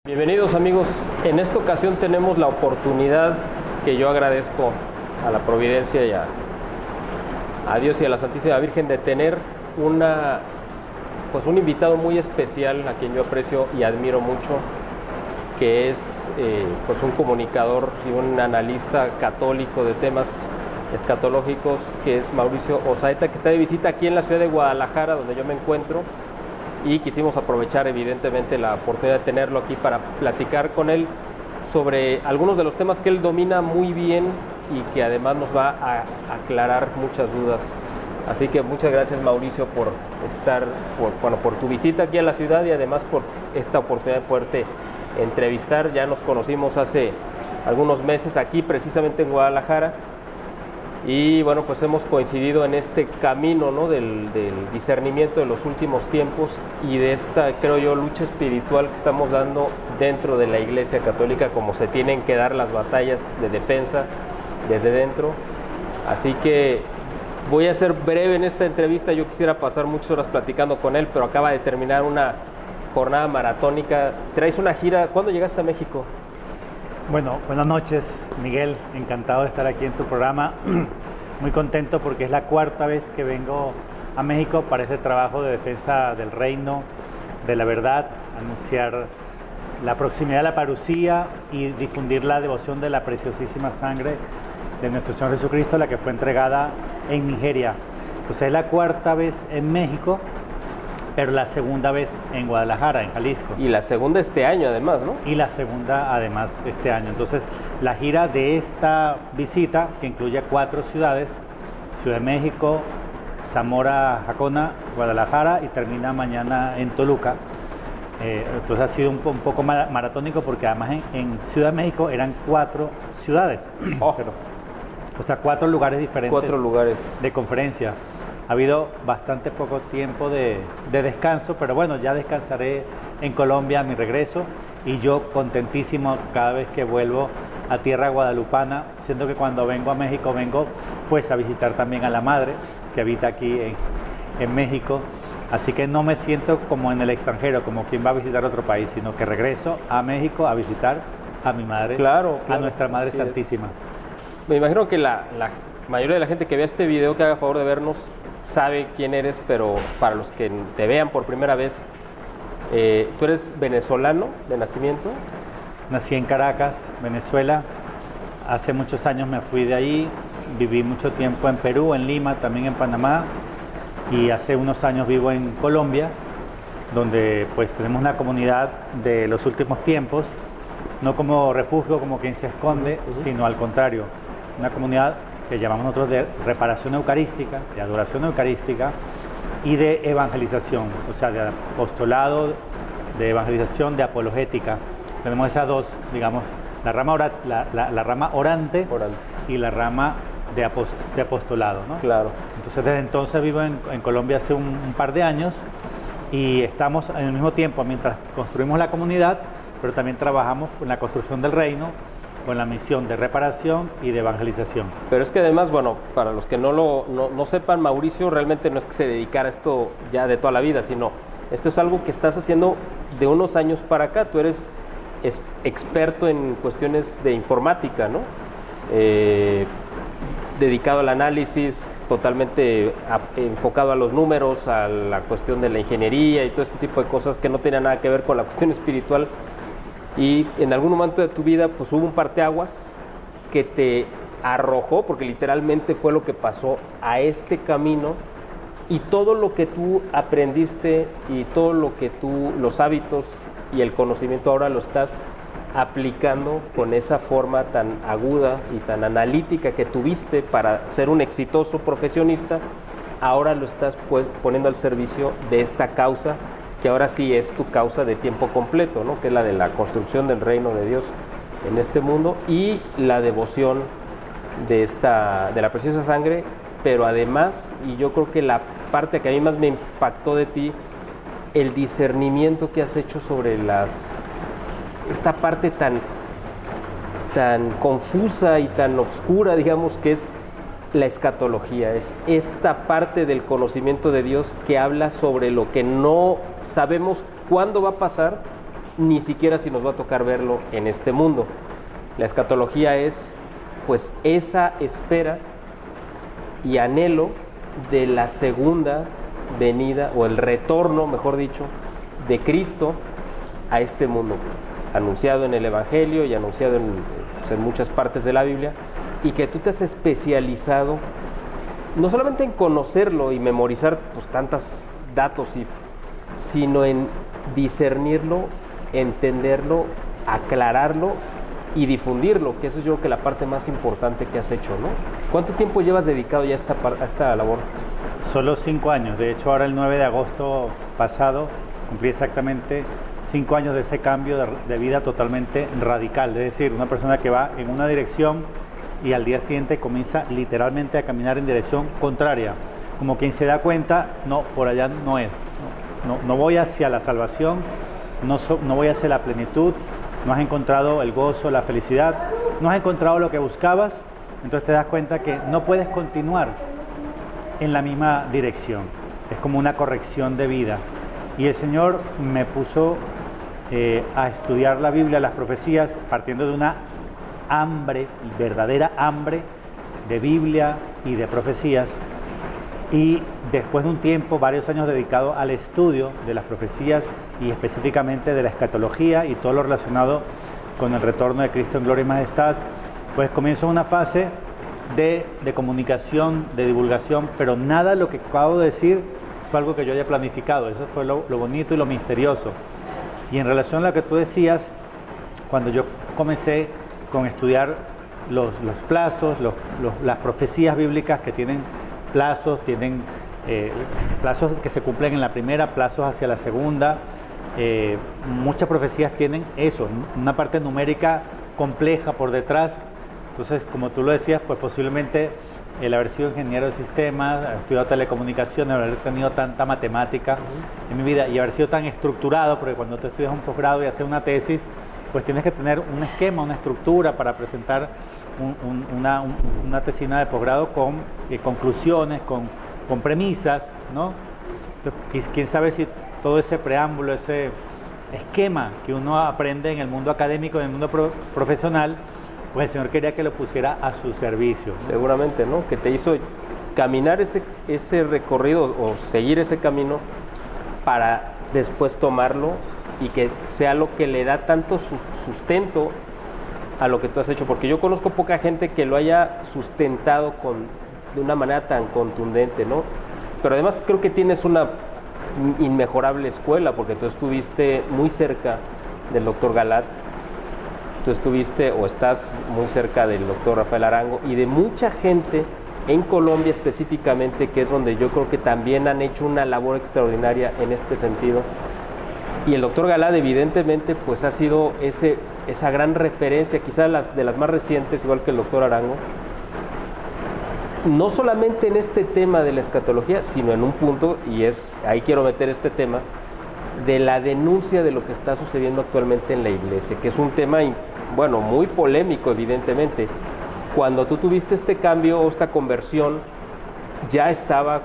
Bienvenidos amigos, en esta ocasión tenemos la oportunidad que yo agradezco a la Providencia y a Dios y a la Santísima Virgen de tener un invitado muy especial a quien yo aprecio y admiro mucho, que es un comunicador y un analista católico de temas escatológicos, que es Mauricio Osaeta, que está de visita aquí en la ciudad de Guadalajara, donde yo me encuentro. Y quisimos aprovechar evidentemente la oportunidad de tenerlo aquí para platicar con él sobre algunos de los temas que él domina muy bien y que además nos va a aclarar muchas dudas. Así que muchas gracias, Mauricio, por por tu visita aquí a la ciudad y además por esta oportunidad de poderte entrevistar. Ya nos conocimos hace algunos meses aquí precisamente en Guadalajara. Y bueno, pues hemos coincidido en este camino, ¿no?, del discernimiento de los últimos tiempos y de esta, creo yo, lucha espiritual que estamos dando dentro de la Iglesia Católica, como se tienen que dar las batallas de defensa desde dentro. Así que voy a ser breve en esta entrevista. Yo quisiera pasar muchas horas platicando con él, pero acaba de terminar una jornada maratónica. Traes una gira. ¿Cuándo llegaste a México? Bueno, buenas noches, Miguel. Encantado de estar aquí en tu programa. Muy contento porque es la cuarta vez que vengo a México para este trabajo de defensa del reino, de la verdad, anunciar la proximidad de la parucía y difundir la devoción de la preciosísima sangre de nuestro Señor Jesucristo, la que fue entregada en Nigeria. Entonces es la cuarta vez en México, pero la segunda vez en Guadalajara, en Jalisco. Y la segunda este año además, ¿no? Y la segunda además este año. Entonces, la gira de esta visita, que incluye 4 ciudades, Ciudad de México, Zamora, Jacona, Guadalajara, y termina mañana en Toluca. Entonces ha sido un poco maratónico porque además en Ciudad de México eran 4 ciudades. Oh. O sea, 4 lugares diferentes. 4 lugares. De conferencia. Ha habido bastante poco tiempo de descanso, pero bueno, ya descansaré en Colombia a mi regreso y yo contentísimo cada vez que vuelvo a tierra guadalupana, siendo que cuando vengo a México vengo pues a visitar también a la madre que habita aquí en México, así que no me siento como en el extranjero, como quien va a visitar otro país, sino que regreso a México a visitar a mi madre, claro, a nuestra Madre Santísima. Me imagino que la mayoría de la gente que vea este video, que haga favor de vernos, sabe quién eres, pero para los que te vean por primera vez, tú eres venezolano de nacimiento. Nací en Caracas, Venezuela. Hace muchos años me fui de ahí, viví mucho tiempo en Perú, en Lima, también en Panamá, y hace unos años vivo en Colombia, donde pues tenemos una comunidad de los últimos tiempos, no como refugio, como quien se esconde, sino al contrario, una comunidad que llamamos nosotros de reparación eucarística, de adoración eucarística y de evangelización, o sea, de apostolado, de evangelización, de apologética. Tenemos esas dos, digamos, la rama orante y la rama de apostolado, ¿no? Claro. Entonces, desde entonces vivo en Colombia hace un par de años y estamos en el mismo tiempo, mientras construimos la comunidad, pero también trabajamos en la construcción del reino, con la misión de reparación y de evangelización. Pero es que además, bueno, para los que no sepan, Mauricio realmente no es que se dedicara a esto ya de toda la vida, sino esto es algo que estás haciendo de unos años para acá. Tú eres experto en cuestiones de informática, ¿no? Dedicado al análisis, totalmente enfocado a los números, a la cuestión de la ingeniería y todo este tipo de cosas que no tenían nada que ver con la cuestión espiritual. Y en algún momento de tu vida pues hubo un parteaguas que te arrojó, porque literalmente fue lo que pasó, a este camino, y todo lo que tú aprendiste y todo lo que los hábitos y el conocimiento ahora lo estás aplicando con esa forma tan aguda y tan analítica que tuviste para ser un exitoso profesionista. Ahora lo estás poniendo al servicio de esta causa, que ahora sí es tu causa de tiempo completo, ¿no?, que es la de la construcción del reino de Dios en este mundo y la devoción de la preciosa sangre. Pero además, y yo creo que la parte que a mí más me impactó de ti, el discernimiento que has hecho sobre esta parte tan confusa y tan oscura, digamos, que es la escatología. Es esta parte del conocimiento de Dios que habla sobre lo que no sabemos cuándo va a pasar, ni siquiera si nos va a tocar verlo en este mundo. La escatología es pues esa espera y anhelo de la segunda venida, o el retorno, mejor dicho, de Cristo a este mundo, anunciado en el Evangelio y anunciado en muchas partes de la Biblia, y que tú te has especializado no solamente en conocerlo y memorizar pues tantos datos, sino en discernirlo, entenderlo, aclararlo y difundirlo, que eso es yo creo que la parte más importante que has hecho, ¿no? ¿Cuánto tiempo llevas dedicado ya a esta labor? Solo 5 años. De hecho, ahora el 9 de agosto pasado cumplí exactamente 5 años de ese cambio de vida totalmente radical. Es decir, una persona que va en una dirección y al día siguiente comienza literalmente a caminar en dirección contraria. Como quien se da cuenta, no, por allá no es. No voy hacia la salvación, no voy hacia la plenitud, no has encontrado el gozo, la felicidad, no has encontrado lo que buscabas, entonces te das cuenta que no puedes continuar en la misma dirección. Es como una corrección de vida. Y el Señor me puso a estudiar la Biblia, las profecías, partiendo de una hambre, verdadera hambre de Biblia y de profecías. Y después de un tiempo, varios años dedicado al estudio de las profecías y específicamente de la escatología y todo lo relacionado con el retorno de Cristo en gloria y majestad, pues comienzo una fase de comunicación, de divulgación, pero nada de lo que acabo de decir fue algo que yo haya planificado. Eso fue lo bonito y lo misterioso. Y en relación a lo que tú decías, cuando yo comencé con estudiar los plazos, las profecías bíblicas que tienen plazos, plazos que se cumplen en la primera, plazos hacia la segunda. Muchas profecías tienen eso, una parte numérica compleja por detrás. Entonces, como tú lo decías, pues posiblemente el haber sido ingeniero de sistemas, haber estudiado telecomunicaciones, haber tenido tanta matemática en mi vida y haber sido tan estructurado, porque cuando tú estudias un posgrado y haces una tesis, pues tienes que tener un esquema, una estructura para presentar una tesina de posgrado con conclusiones, con premisas, ¿no? Entonces, quién sabe si todo ese preámbulo, ese esquema que uno aprende en el mundo académico, en el mundo profesional, pues el Señor quería que lo pusiera a su servicio, ¿no? Seguramente, ¿no? Que te hizo caminar ese recorrido o seguir ese camino para después tomarlo y que sea lo que le da tanto sustento a lo que tú has hecho, porque yo conozco poca gente que lo haya sustentado de una manera tan contundente, ¿no? Pero además creo que tienes una inmejorable escuela, porque tú estuviste muy cerca del doctor Galat, tú estuviste o estás muy cerca del doctor Rafael Arango y de mucha gente en Colombia específicamente, que es donde yo creo que también han hecho una labor extraordinaria en este sentido. Y el doctor Galat evidentemente pues ha sido esa gran referencia, quizás de las más recientes, igual que el doctor Arango, no solamente en este tema de la escatología, sino en un punto, y ahí quiero meter este tema, de la denuncia de lo que está sucediendo actualmente en la iglesia, que es un tema, bueno, muy polémico evidentemente. Cuando tú tuviste este cambio o esta conversión, ya estaba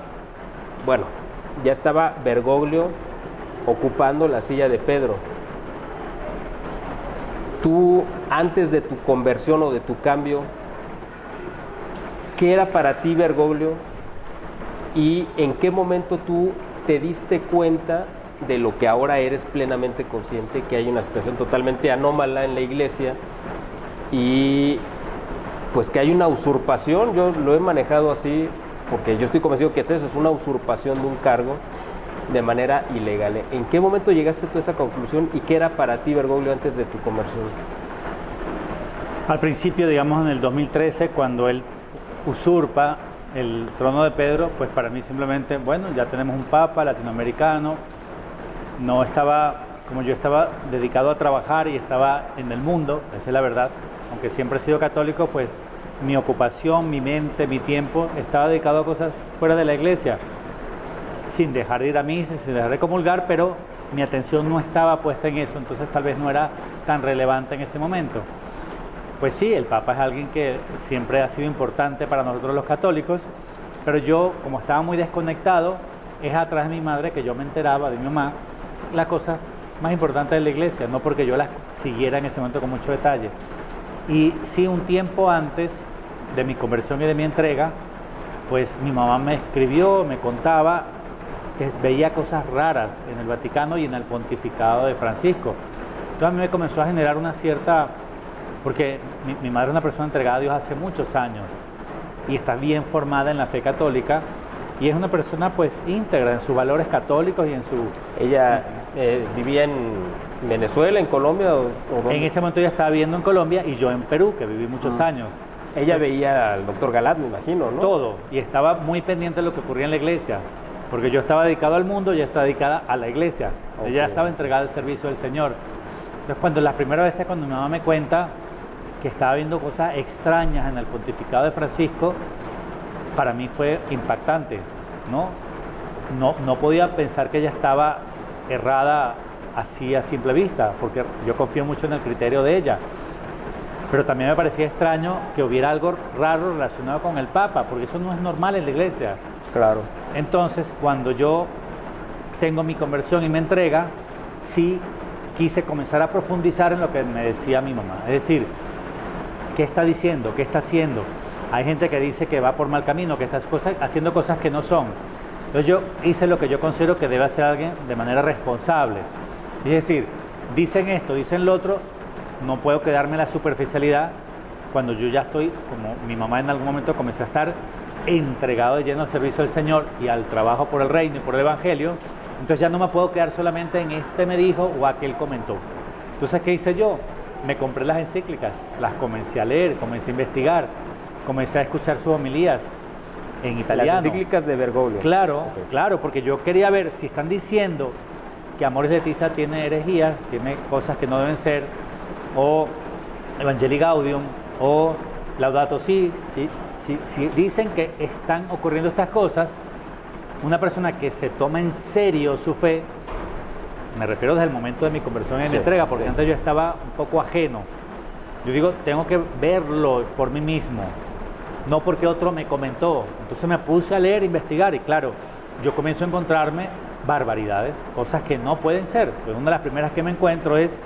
Bergoglio ocupando la silla de Pedro. Tú, antes de tu conversión o de tu cambio, ¿qué era para ti Bergoglio? ¿Y en qué momento tú te diste cuenta de lo que ahora eres plenamente consciente, que hay una situación totalmente anómala en la iglesia y pues que hay una usurpación? Yo lo he manejado así porque yo estoy convencido que es eso, es una usurpación de un cargo de manera ilegal. ¿En qué momento llegaste tú a esa conclusión y qué era para ti Bergoglio antes de tu conversión? Al principio, digamos en el 2013, cuando él usurpa el trono de Pedro, pues para mí simplemente, bueno, ya tenemos un papa latinoamericano. No estaba, como yo estaba dedicado a trabajar y estaba en el mundo, esa es la verdad, aunque siempre he sido católico, pues mi ocupación, mi mente, mi tiempo estaba dedicado a cosas fuera de la iglesia, sin dejar de ir a misa, sin dejar de comulgar, pero mi atención no estaba puesta en eso, entonces tal vez no era tan relevante en ese momento. Pues sí, el Papa es alguien que siempre ha sido importante para nosotros los católicos, pero yo, como estaba muy desconectado, es a través de mi madre que yo me enteraba, de mi mamá, las cosas más importantes de la iglesia, no porque yo las siguiera en ese momento con mucho detalle. Y sí, un tiempo antes de mi conversión y de mi entrega, pues mi mamá me escribió, me contaba que veía cosas raras en el Vaticano y en el pontificado de Francisco. Entonces a mí me comenzó a generar una cierta... Porque mi madre es una persona entregada a Dios hace muchos años y está bien formada en la fe católica y es una persona pues íntegra en sus valores católicos y en su... ¿Ella vivía en Venezuela, en Colombia o dónde? En ese momento ella estaba viviendo en Colombia y yo en Perú, que viví muchos años. Ella veía al doctor Galat, me imagino, ¿no? Todo, y estaba muy pendiente de lo que ocurría en la iglesia, porque yo estaba dedicado al mundo y ella estaba dedicada a la iglesia. Okay. Ella estaba entregada al servicio del Señor. Entonces, cuando las primeras veces cuando mi mamá me cuenta que estaba viendo cosas extrañas en el pontificado de Francisco, para mí fue impactante, ¿no? No podía pensar que ella estaba errada así a simple vista, porque yo confío mucho en el criterio de ella. Pero también me parecía extraño que hubiera algo raro relacionado con el Papa, porque eso no es normal en la iglesia. Claro. Entonces, cuando yo tengo mi conversión y me entrega, sí quise comenzar a profundizar en lo que me decía mi mamá. Es decir, ¿qué está diciendo? ¿Qué está haciendo? Hay gente que dice que va por mal camino, que está haciendo cosas que no son. Entonces yo hice lo que yo considero que debe hacer alguien de manera responsable. Es decir, dicen esto, dicen lo otro, no puedo quedarme en la superficialidad cuando yo ya estoy, como mi mamá en algún momento comencé a estar entregado de lleno al servicio del Señor y al trabajo por el reino y por el Evangelio. Entonces ya no me puedo quedar solamente en este me dijo o aquel comentó. Entonces, ¿qué hice yo? Me compré las encíclicas, las comencé a leer, comencé a investigar, comencé a escuchar sus homilías en italiano. Las encíclicas de Bergoglio. Claro, Okay. claro, porque yo quería ver si están diciendo que Amoris Laetitia tiene herejías, tiene cosas que no deben ser, o Evangelii Gaudium, o Laudato Si, si dicen que están ocurriendo estas cosas, una persona que se toma en serio su fe, me refiero desde el momento de mi conversión en entrega, porque antes yo estaba un poco ajeno. Yo digo, tengo que verlo por mí mismo, no porque otro me comentó. Entonces me puse a leer, investigar y claro, yo comienzo a encontrarme barbaridades, cosas que no pueden ser. Pues una de las primeras que me encuentro es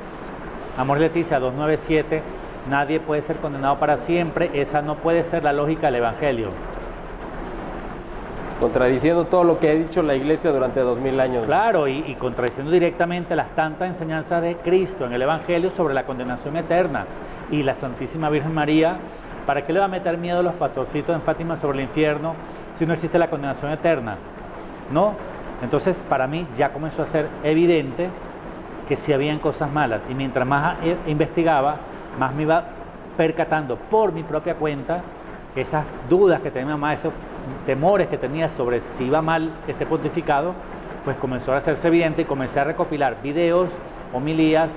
Amoris Laetitia 297, nadie puede ser condenado para siempre, esa no puede ser la lógica del Evangelio. Contradiciendo todo lo que ha dicho la Iglesia durante 2000 años. Claro, y contradiciendo directamente las tantas enseñanzas de Cristo en el Evangelio sobre la condenación eterna. Y la Santísima Virgen María, ¿para qué le va a meter miedo a los pastorcitos en Fátima sobre el infierno si no existe la condenación eterna? ¿No? Entonces, para mí ya comenzó a ser evidente que sí habían cosas malas. Y mientras más investigaba, más me iba percatando por mi propia cuenta que esas dudas que tenía mi mamá, esos temores que tenía sobre si iba mal este pontificado, pues comenzó a hacerse evidente y comencé a recopilar videos, homilías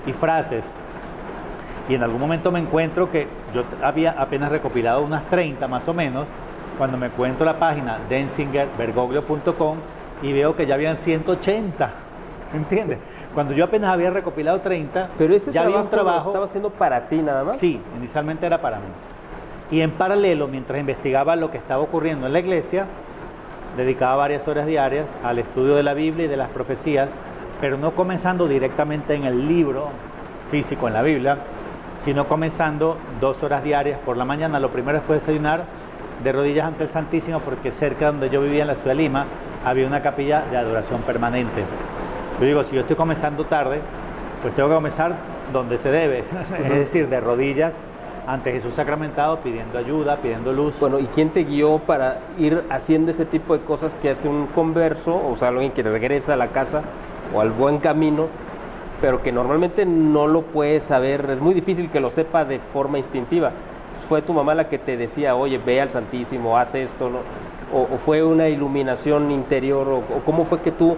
y frases. Y en algún momento me encuentro que yo había apenas recopilado unas 30 más o menos, cuando me encuentro la página denzingerbergoglio.com y veo que ya habían 180, ¿entiendes? Cuando yo apenas había recopilado 30, pero ese ya había un trabajo. ¿lo estaba haciendo para ti nada más? Sí, inicialmente era para mí. Y en paralelo, mientras investigaba lo que estaba ocurriendo en la iglesia, dedicaba varias horas diarias al estudio de la Biblia y de las profecías, pero no comenzando directamente en el libro físico, en la Biblia, sino comenzando 2 horas diarias por la mañana. Lo primero después de desayunar, de rodillas ante el Santísimo, porque cerca donde yo vivía en la ciudad de Lima, había una capilla de adoración permanente. Yo digo, si yo estoy comenzando tarde, pues tengo que comenzar donde se debe, es decir, de rodillas ante Jesús sacramentado, pidiendo ayuda, pidiendo luz. Bueno, ¿y quién te guió para ir haciendo ese tipo de cosas que hace un converso, o sea, alguien que regresa a la casa o al buen camino, pero que normalmente no lo puede saber, es muy difícil que lo sepa de forma instintiva? ¿Fue tu mamá la que te decía, oye, ve al Santísimo, haz esto, ¿no? O fue una iluminación interior, o cómo fue que tú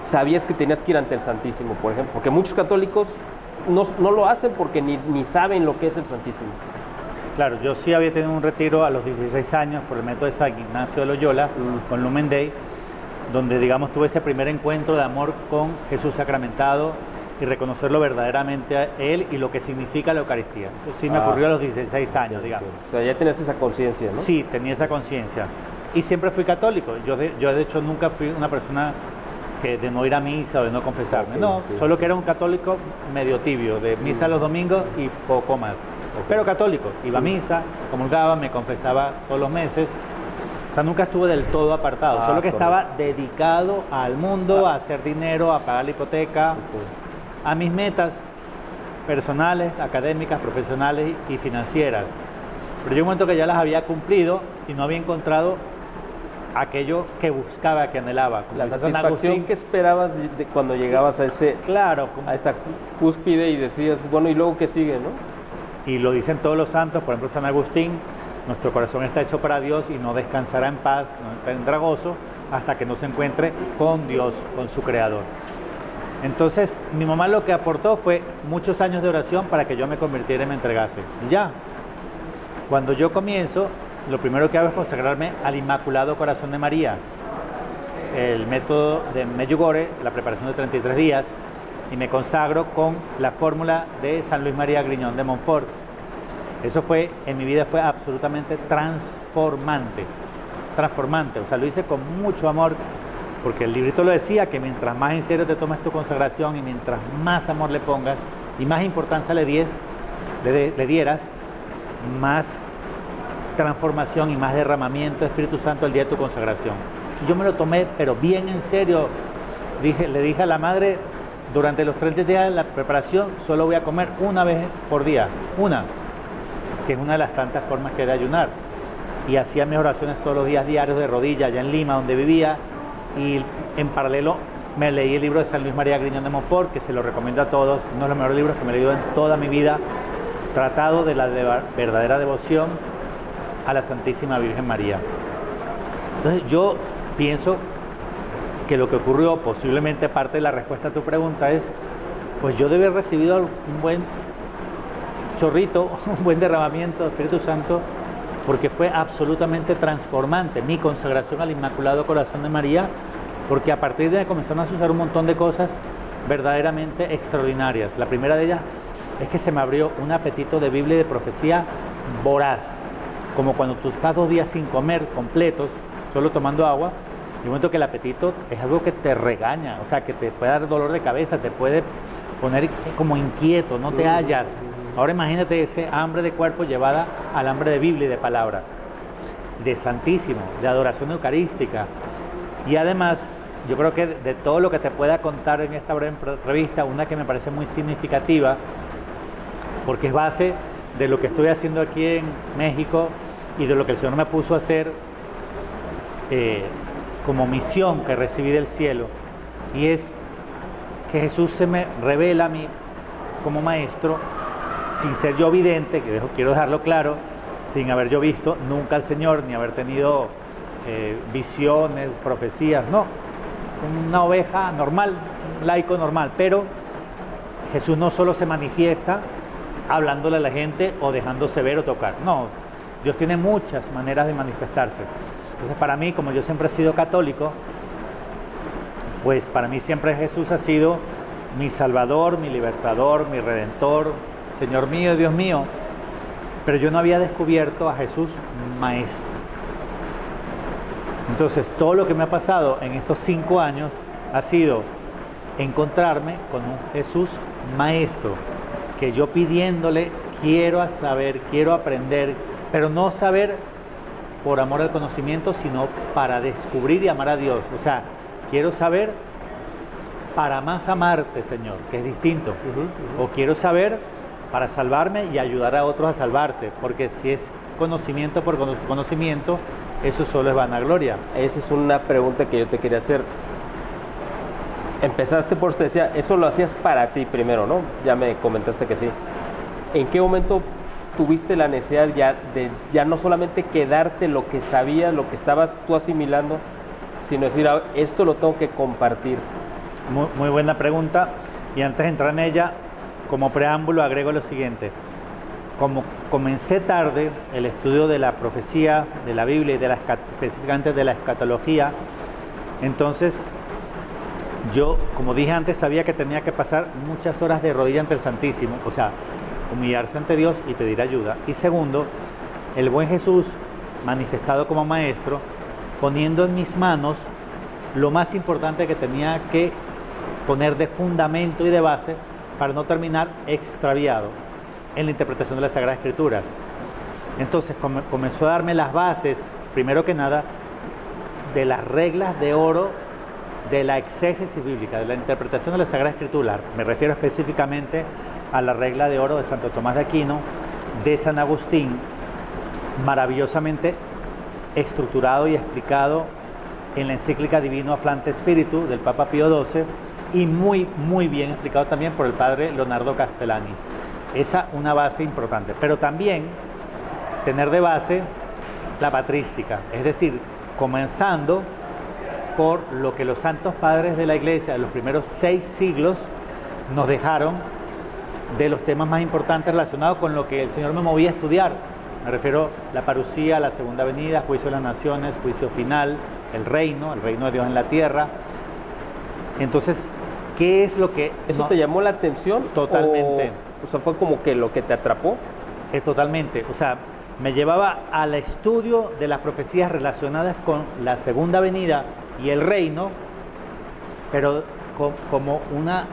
sabías que tenías que ir ante el Santísimo, por ejemplo? Porque muchos católicos no lo hacen porque ni saben lo que es el Santísimo. Claro, yo sí había tenido un retiro a los 16 años por el método de San Ignacio de Loyola, con Lumen Day, donde, digamos, tuve ese primer encuentro de amor con Jesús sacramentado y reconocerlo verdaderamente a Él y lo que significa la Eucaristía. Eso sí me ocurrió a los 16 años, digamos. O sea, ya tenías esa conciencia, ¿no? Sí, tenía esa conciencia. Y siempre fui católico. Yo de hecho, nunca fui una persona que de no ir a misa o de no confesarme. Ok, No, ok. solo que era un católico medio tibio, de misa los domingos y poco más. Pero católico, iba a misa, comulgaba, me confesaba todos los meses. O sea, nunca estuve del todo apartado, Ah, solo que correcto. estaba dedicado al mundo, a hacer dinero, a pagar la hipoteca, a mis metas personales, académicas, profesionales y financieras. Pero llegó un momento que ya las había cumplido y no había encontrado aquello que buscaba, que anhelaba. Como La dice San satisfacción Agustín, que esperabas cuando llegabas a claro, a esa cúspide y decías, bueno, ¿y luego qué sigue, no? y lo dicen todos los santos, por ejemplo San Agustín, nuestro corazón está hecho para Dios y no descansará en paz, no tendrá gozo hasta que no se encuentre con Dios, con su Creador. Entonces, mi mamá lo que aportó fue muchos años de oración para que yo me convirtiera y me entregase. Y ya, cuando yo comienzo, lo primero que hago es consagrarme al Inmaculado Corazón de María. El método de Medjugorje, la preparación de 33 días, y me consagro con la fórmula de San Luis María Griñón de Montfort. Eso fue, en mi vida fue absolutamente transformante, o sea, lo hice con mucho amor, porque el librito lo decía, que mientras más en serio te tomes tu consagración y mientras más amor le pongas y más importancia le dieras, más transformación y más derramamiento de Espíritu Santo el día de tu consagración. Y yo me lo tomé, pero bien en serio. Le dije a la madre, durante los 30 días de la preparación solo voy a comer una vez por día, que es una de las tantas formas que hay de ayunar. Y hacía mis oraciones todos los días diarios de rodillas allá en Lima, donde vivía, y en paralelo me leí el libro de San Luis María Griñón de Montfort, que se lo recomiendo a todos, uno de los mejores libros que me he leído en toda mi vida, tratado de la verdadera devoción a la Santísima Virgen María. Entonces yo pienso que lo que ocurrió, posiblemente parte de la respuesta a tu pregunta es, pues yo debí haber recibido un buen chorrito, un buen derramamiento de Espíritu Santo, porque fue absolutamente transformante mi consagración al Inmaculado Corazón de María, porque a partir de ahí comenzaron a suceder un montón de cosas verdaderamente extraordinarias. La primera de ellas es que se me abrió un apetito de Biblia y de profecía voraz, como cuando tú estás 2 días sin comer completos, solo tomando agua, y un momento que el apetito es algo que te regaña, o sea, que te puede dar dolor de cabeza, te puede poner como inquieto, no te hallas. Ahora imagínate ese hambre de cuerpo llevada al hambre de Biblia y de palabra, de santísimo, de adoración eucarística. Y además, yo creo que de todo lo que te pueda contar en esta breve entrevista, una que me parece muy significativa, porque es base de lo que estoy haciendo aquí en México y de lo que el Señor me puso a hacer como misión que recibí del cielo, y es que Jesús se me revela a mí como maestro, sin ser yo vidente, que quiero dejarlo claro, sin haber yo visto nunca al Señor, ni haber tenido visiones, profecías, no, una oveja normal, un laico normal, pero Jesús no solo se manifiesta hablándole a la gente o dejándose ver o tocar, no, Dios tiene muchas maneras de manifestarse. Entonces para mí, como yo siempre he sido católico, pues para mí siempre Jesús ha sido mi Salvador, mi Libertador, mi Redentor, Señor mío, Dios mío, pero yo no había descubierto a Jesús Maestro. Entonces todo lo que me ha pasado en estos 5 años ha sido encontrarme con un Jesús Maestro, que yo pidiéndole quiero saber, quiero aprender, pero no saber por amor al conocimiento, sino para descubrir y amar a Dios. O sea, quiero saber para más amarte, Señor, que es distinto. O quiero saber para salvarme y ayudar a otros a salvarse, porque si es conocimiento por conocimiento, eso solo es vanagloria. Esa es una pregunta que yo te quería hacer. Empezaste por, te decía, eso lo hacías para ti primero, ¿no? Ya me comentaste que sí. ¿En qué momento tuviste la necesidad de ya no solamente quedarte lo que sabías, lo que estabas tú asimilando, sino decir, esto lo tengo que compartir? Muy buena pregunta, y antes de entrar en ella, como preámbulo agrego lo siguiente. Como comencé tarde el estudio de la profecía, de la Biblia y específicamente de la escatología, entonces yo, como dije antes, sabía que tenía que pasar muchas horas de rodilla ante el Santísimo, o sea, humillarse ante Dios y pedir ayuda. Y segundo, el buen Jesús, manifestado como maestro, poniendo en mis manos lo más importante que tenía que poner de fundamento y de base para no terminar extraviado en la interpretación de las Sagradas Escrituras. Entonces comenzó a darme las bases, primero que nada, de las reglas de oro de la exégesis bíblica, de la interpretación de la Sagrada Escritura. Me refiero específicamente a la regla de oro de Santo Tomás de Aquino, de San Agustín, maravillosamente estructurado y explicado en la encíclica Divino Afflante Spiritu del Papa Pío XII y muy, muy bien explicado también por el padre Leonardo Castellani. Esa una base importante, pero también tener de base la patrística, es decir, comenzando por lo que los santos padres de la Iglesia de los primeros 6 siglos nos dejaron de los temas más importantes relacionados con lo que el Señor me movía a estudiar. Me refiero a la parucía, la segunda venida, juicio de las naciones, juicio final, el reino de Dios en la tierra. Entonces, ¿qué es lo que... ¿Eso te llamó la atención? Totalmente. O sea, fue como que lo que te atrapó. Totalmente. O sea, me llevaba al estudio de las profecías relacionadas con la segunda venida y el reino, pero como una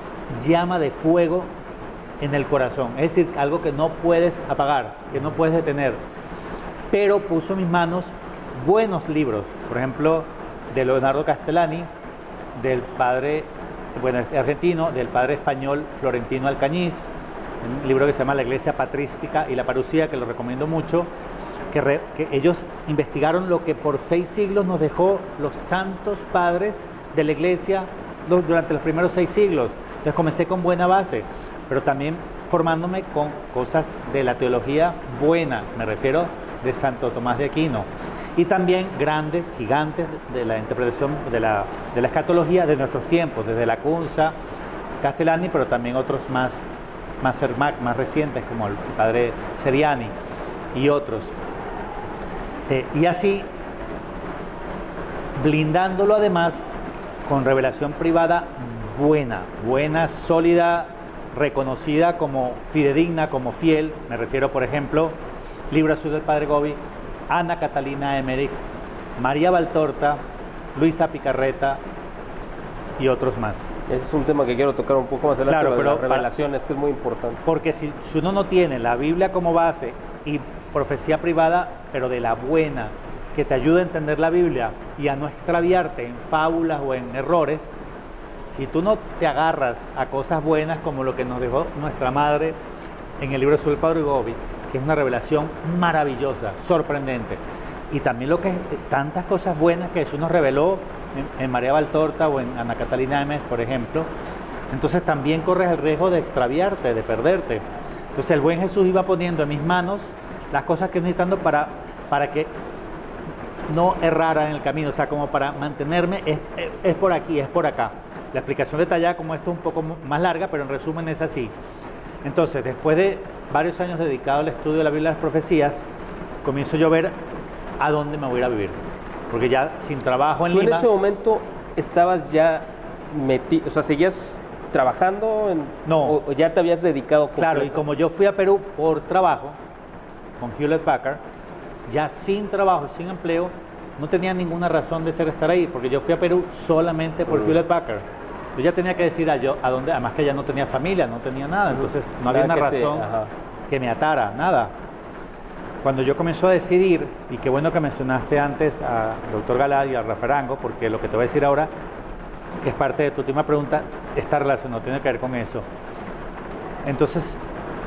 llama de fuego en el corazón. Es decir, algo que no puedes apagar, que no puedes detener. Pero puso en mis manos buenos libros. Por ejemplo, de Leonardo Castellani, del padre, argentino, del padre español Florentino Alcañiz, un libro que se llama La Iglesia Patrística y la Parucía, que lo recomiendo mucho, que ellos investigaron lo que por 6 siglos nos dejó los santos padres de la Iglesia durante los primeros 6 siglos. Entonces comencé con buena base, pero también formándome con cosas de la teología buena, me refiero de Santo Tomás de Aquino, y también grandes, gigantes de la interpretación de la escatología de nuestros tiempos, desde Lacunza, Castellani, pero también otros más recientes, como el padre Seriani y otros. Y así, blindándolo además con revelación privada buena, sólida, reconocida como fidedigna, como fiel. Me refiero, por ejemplo, Libro Azul del Padre Gobi, Ana Catalina Emmerich, María Valtorta, Luisa Picarreta y otros más. Ese es un tema que quiero tocar un poco más adelante, claro, pero las revelaciones, que es muy importante. Porque si uno no tiene la Biblia como base y profecía privada, pero de la buena, que te ayuda a entender la Biblia y a no extraviarte en fábulas o en errores, si tú no te agarras a cosas buenas como lo que nos dejó nuestra madre en el Libro Azul del Padre Gobi, que es una revelación maravillosa, sorprendente, y también tantas cosas buenas que Jesús nos reveló en María Valtorta o en Ana Catalina Emes, por ejemplo, entonces también corres el riesgo de extraviarte, de perderte. Entonces el buen Jesús iba poniendo en mis manos las cosas que necesitando para que no errara en el camino, o sea, como para mantenerme, es por aquí, es por acá. La explicación detallada como esto es un poco más larga, pero en resumen es así. Entonces, después de varios años dedicados al estudio de la Biblia y las profecías, comienzo yo a ver a dónde me voy a ir a vivir. Porque ya sin trabajo en ¿Tú Lima... en ese momento estabas ya metido, o sea, seguías trabajando? No. ¿O ya te habías dedicado completo? Claro, y como yo fui a Perú por trabajo, con Hewlett Packard, ya sin trabajo, sin empleo, no tenía ninguna razón de ser estar ahí, porque yo fui a Perú solamente por Hewlett Packard. Yo ya tenía que decir a dónde, además que ya no tenía familia, no tenía nada, entonces no había una razón que me atara, nada. Cuando yo comencé a decidir, y qué bueno que mencionaste antes al doctor Galad y a Rafael Arango, porque lo que te voy a decir ahora, que es parte de tu última pregunta, está relacionado, tiene que ver con eso. Entonces,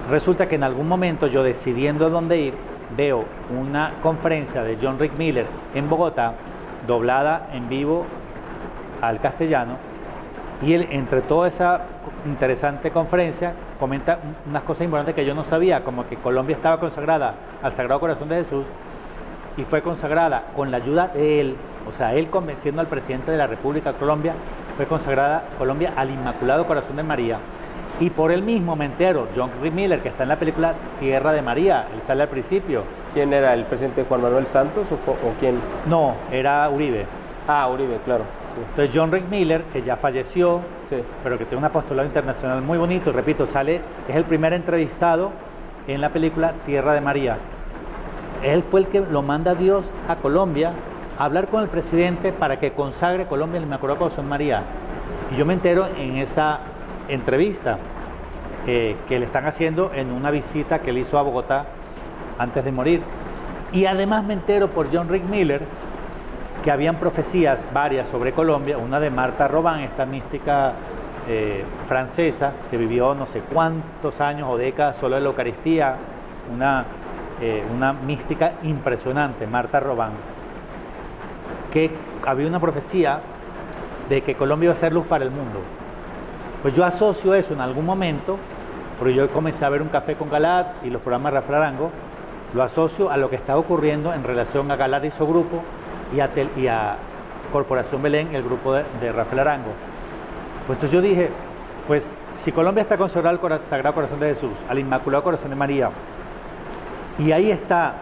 resulta que en algún momento yo decidiendo a dónde ir, veo una conferencia de John Rick Miller en Bogotá, doblada en vivo al castellano, y él, entre toda esa interesante conferencia, comenta unas cosas importantes que yo no sabía, como que Colombia estaba consagrada al Sagrado Corazón de Jesús y fue consagrada con la ayuda de él, o sea, él convenciendo al presidente de la República de Colombia, fue consagrada Colombia al Inmaculado Corazón de María. Y por él mismo me entero, John Rick Miller, que está en la película Tierra de María, él sale al principio. ¿Quién era el presidente, Juan Manuel Santos o quién? No, era Uribe. Ah, Uribe, claro. Sí. Entonces John Rick Miller, que ya falleció, sí, pero que tiene un apostolado internacional muy bonito, y repito, es el primer entrevistado en la película Tierra de María. Él fue el que lo manda Dios a Colombia hablar con el presidente para que consagre Colombia el Inmaculado Corazón de María. Y yo me entero en esa entrevista que le están haciendo en una visita que él hizo a Bogotá antes de morir. Y además me entero por John Rick Miller que habían profecías varias sobre Colombia, una de Martha Robin, esta mística francesa que vivió no sé cuántos años o décadas solo en la Eucaristía, una mística impresionante, Martha Robin, que había una profecía de que Colombia iba a ser luz para el mundo. Pues yo asocio eso en algún momento, porque yo comencé a ver Un Café con Galat y los programas de Rafael Arango, lo asocio a lo que está ocurriendo en relación a Galat y su grupo y a Corporación Belén, el grupo de Rafael Arango. Pues entonces yo dije, pues si Colombia está consagrada al Sagrado Corazón de Jesús, al Inmaculado Corazón de María, y ahí está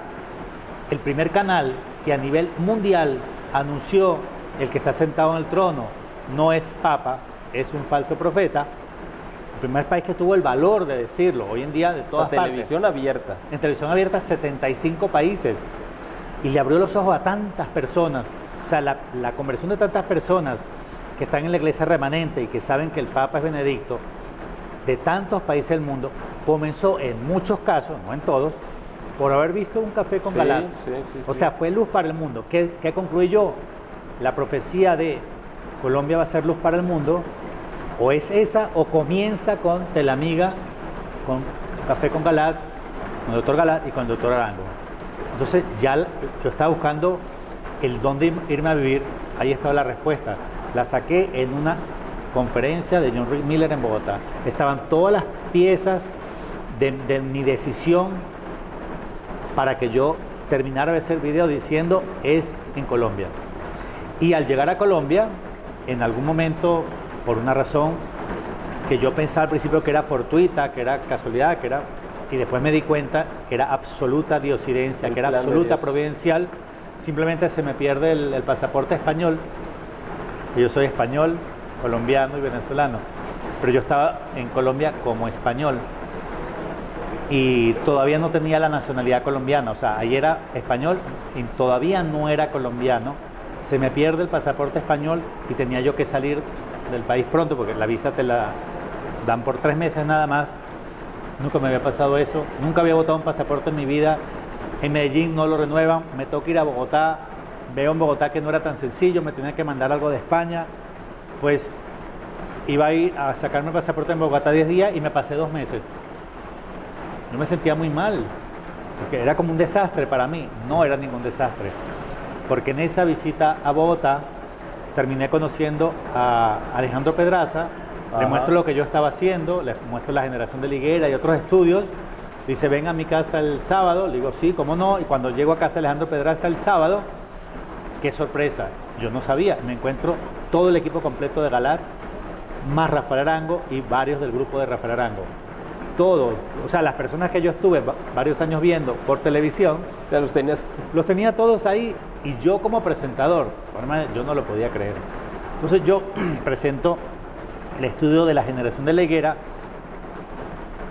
el primer canal que a nivel mundial anunció el que está sentado en el trono no es papa, es un falso profeta. El primer país que tuvo el valor de decirlo, hoy en día de todas partes. Televisión abierta. En televisión abierta 75 países. Y le abrió los ojos a tantas personas. O sea, la conversión de tantas personas que están en la iglesia remanente y que saben que el Papa es Benedicto, de tantos países del mundo, comenzó en muchos casos, no en todos, por haber visto Un Café con Galat. O sea, fue luz para el mundo. ¿Qué concluí yo? La profecía de Colombia va a ser luz para el mundo, o es esa, o comienza con Telamiga, con Café con Galat, con el doctor Galat y con el doctor Arango. Entonces ya yo estaba buscando el dónde irme a vivir, ahí estaba la respuesta. La saqué en una conferencia de John Rick Miller en Bogotá. Estaban todas las piezas de mi decisión para que yo terminara de hacer el video diciendo es en Colombia. Y al llegar a Colombia, en algún momento, por una razón que yo pensaba al principio que era fortuita, que era casualidad, y después me di cuenta que era absoluta diosidencia, que era absoluta providencial, simplemente se me pierde el pasaporte español. Yo soy español, colombiano y venezolano, pero yo estaba en Colombia como español y todavía no tenía la nacionalidad colombiana, o sea, ahí era español y todavía no era colombiano. Se me pierde el pasaporte español y tenía yo que salir del país pronto porque la visa te la dan por 3 meses nada más. Nunca me había pasado eso, nunca había botado un pasaporte en mi vida. En Medellín no lo renuevan, me toca ir a Bogotá, veo en Bogotá que no era tan sencillo, me tenía que mandar algo de España, pues iba a ir a sacarme el pasaporte en Bogotá 10 días y me pasé 2 meses. Yo me sentía muy mal, porque era como un desastre para mí. No era ningún desastre, porque en esa visita a Bogotá terminé conociendo a Alejandro Pedraza. Le muestro lo que yo estaba haciendo, le muestro la generación de la higuera y otros estudios. Dice, ven a mi casa el sábado. Le digo, sí, cómo no. Y cuando llego a casa de Alejandro Pedraza el sábado, qué sorpresa, yo no sabía. Me encuentro todo el equipo completo de Galat, más Rafael Arango y varios del grupo de Rafael Arango. Todos, o sea, las personas que yo estuve varios años viendo por televisión, ya los tenía todos ahí. Y yo como presentador, yo no lo podía creer. Entonces yo presento el estudio de la generación de la higuera,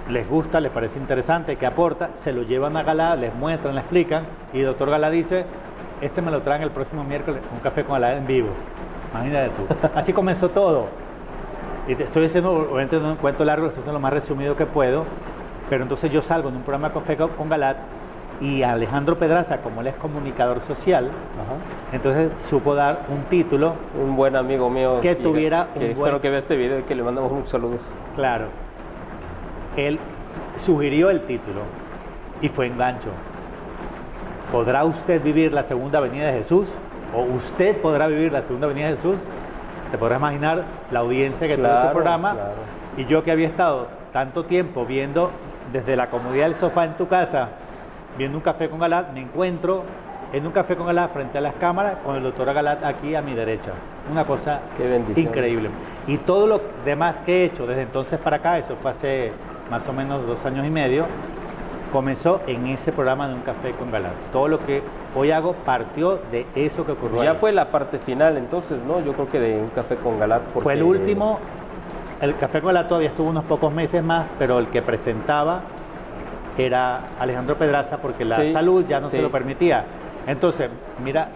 les gusta, les parece interesante, que aporta, se lo llevan a Galat, les muestran, les explican, y el doctor Galat dice, me lo traen el próximo miércoles, Un Café con Galat en vivo. Imagínate tú. Así comenzó todo. Y te estoy haciendo, obviamente, un cuento largo, estoy haciendo lo más resumido que puedo, pero entonces yo salgo en un programa de Café con Galat, y Alejandro Pedraza, como él es comunicador social, entonces supo dar un título. Un buen amigo mío. Que tuviera espero que vea este video y que le mandamos muchos saludos. Claro. Él sugirió el título y fue engancho. ¿Podrá usted vivir la segunda venida de Jesús? ¿O usted podrá vivir la segunda venida de Jesús? Te podrás imaginar la audiencia que tuvo ese programa. Claro. Y yo que había estado tanto tiempo viendo desde la comodidad del sofá en tu casa, viendo Un Café con Galat, me encuentro en Un Café con Galat frente a las cámaras con el doctor Galat aquí a mi derecha. Una cosa increíble. Y todo lo demás que he hecho desde entonces para acá, eso fue hace más o menos 2 años y medio, comenzó en ese programa de Un Café con Galat. Todo lo que hoy hago partió de eso que ocurrió. Ya ahí fue la parte final entonces, ¿no? Yo creo que de Un Café con Galat. Porque... Fue el último. El Café con Galat todavía estuvo unos pocos meses más, pero el que presentaba era Alejandro Pedraza porque la salud ya no se lo permitía. Entonces, mira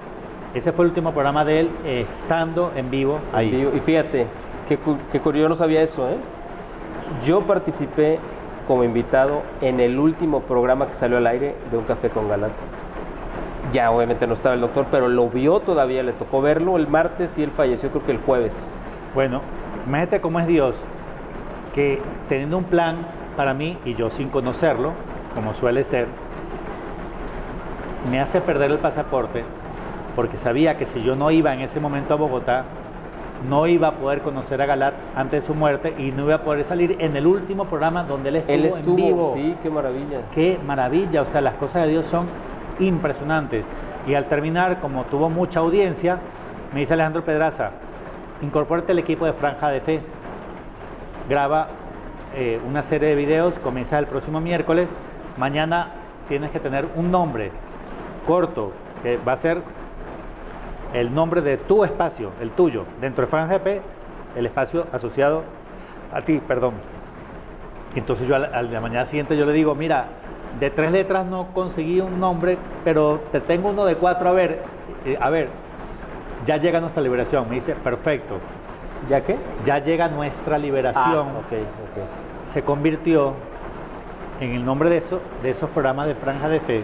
Ese fue el último programa de él estando en vivo ahí. Y fíjate, qué curioso, yo no sabía eso, ¿eh? Yo participé como invitado en el último programa que salió al aire de Un Café con Galat. Ya obviamente no estaba el doctor, pero lo vio todavía, le tocó verlo el martes y él falleció creo que el jueves. Bueno, imagínate cómo es Dios, que teniendo un plan para mí, y yo sin conocerlo, como suele ser, me hace perder el pasaporte, porque sabía que si yo no iba en ese momento a Bogotá, no iba a poder conocer a Galat antes de su muerte y no iba a poder salir en el último programa donde él estuvo en vivo. Sí, qué maravilla. Qué maravilla, o sea, las cosas de Dios son impresionantes. Y al terminar, como tuvo mucha audiencia, me dice Alejandro Pedraza, incorpórate al equipo de Franja de Fe, graba una serie de videos, comienza el próximo miércoles, mañana tienes que tener un nombre corto, que va a ser el nombre de tu espacio, el tuyo, dentro de Franja de Fe, el espacio asociado a ti, perdón. Entonces yo a la mañana siguiente yo le digo, mira, de 3 letras no conseguí un nombre, pero te tengo uno de 4, a ver, ya llega nuestra liberación. Me dice, perfecto. ¿Ya qué? Ya llega nuestra liberación. Ok. Se convirtió en el nombre de esos programas de Franja de Fe,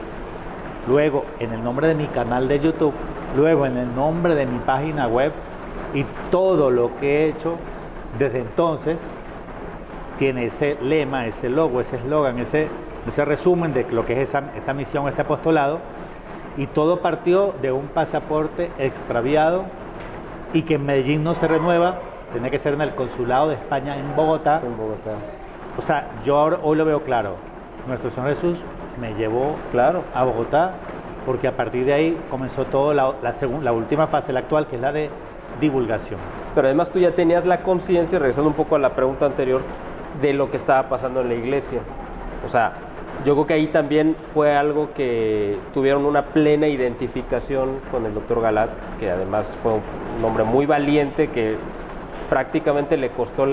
luego en el nombre de mi canal de YouTube, luego en el nombre de mi página web, y todo lo que he hecho desde entonces tiene ese lema, ese logo, ese eslogan, ese resumen de lo que es esta misión, este apostolado, y todo partió de un pasaporte extraviado y que en Medellín no se renueva, tiene que ser en el Consulado de España en Bogotá. O sea, yo hoy lo veo claro, nuestro Señor Jesús me llevó a Bogotá, porque a partir de ahí comenzó todo la última fase, la actual, que es la de divulgación. Pero además tú ya tenías la conciencia, regresando un poco a la pregunta anterior, de lo que estaba pasando en la iglesia. O sea, yo creo que ahí también fue algo que tuvieron una plena identificación con el doctor Galat, que además fue un hombre muy valiente, que prácticamente le costó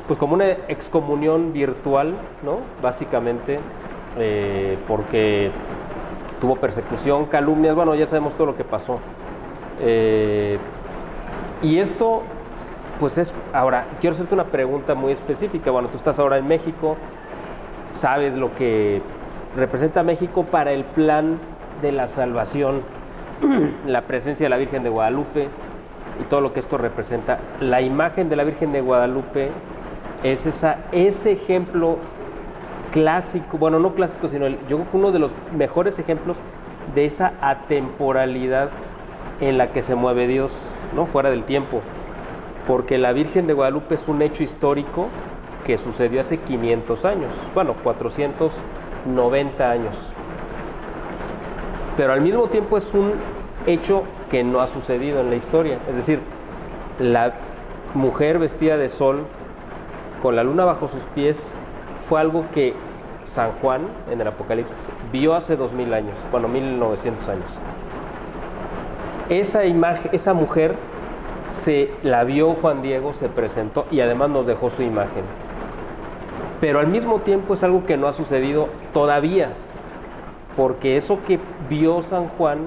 pues como una excomunión virtual, ¿no? Básicamente, porque tuvo persecución, calumnias, bueno, ya sabemos todo lo que pasó. Y esto, pues es, ahora, quiero hacerte una pregunta muy específica. Bueno, tú estás ahora en México, sabes lo que representa México para el plan de la salvación, la presencia de la Virgen de Guadalupe y todo lo que esto representa. La imagen de la Virgen de Guadalupe es ese ejemplo clásico, bueno, no clásico, sino yo creo que uno de los mejores ejemplos de esa atemporalidad en la que se mueve Dios, ¿no? Fuera del tiempo. Porque la Virgen de Guadalupe es un hecho histórico que sucedió hace 500 años, bueno, 490 años. Pero al mismo tiempo es un hecho que no ha sucedido en la historia. Es decir, la mujer vestida de sol, con la luna bajo sus pies, fue algo que San Juan, en el Apocalipsis, vio hace 2000 años, bueno, 1900 años. Esa imagen, esa mujer, la vio Juan Diego, se presentó y además nos dejó su imagen. Pero al mismo tiempo es algo que no ha sucedido todavía, porque eso que vio San Juan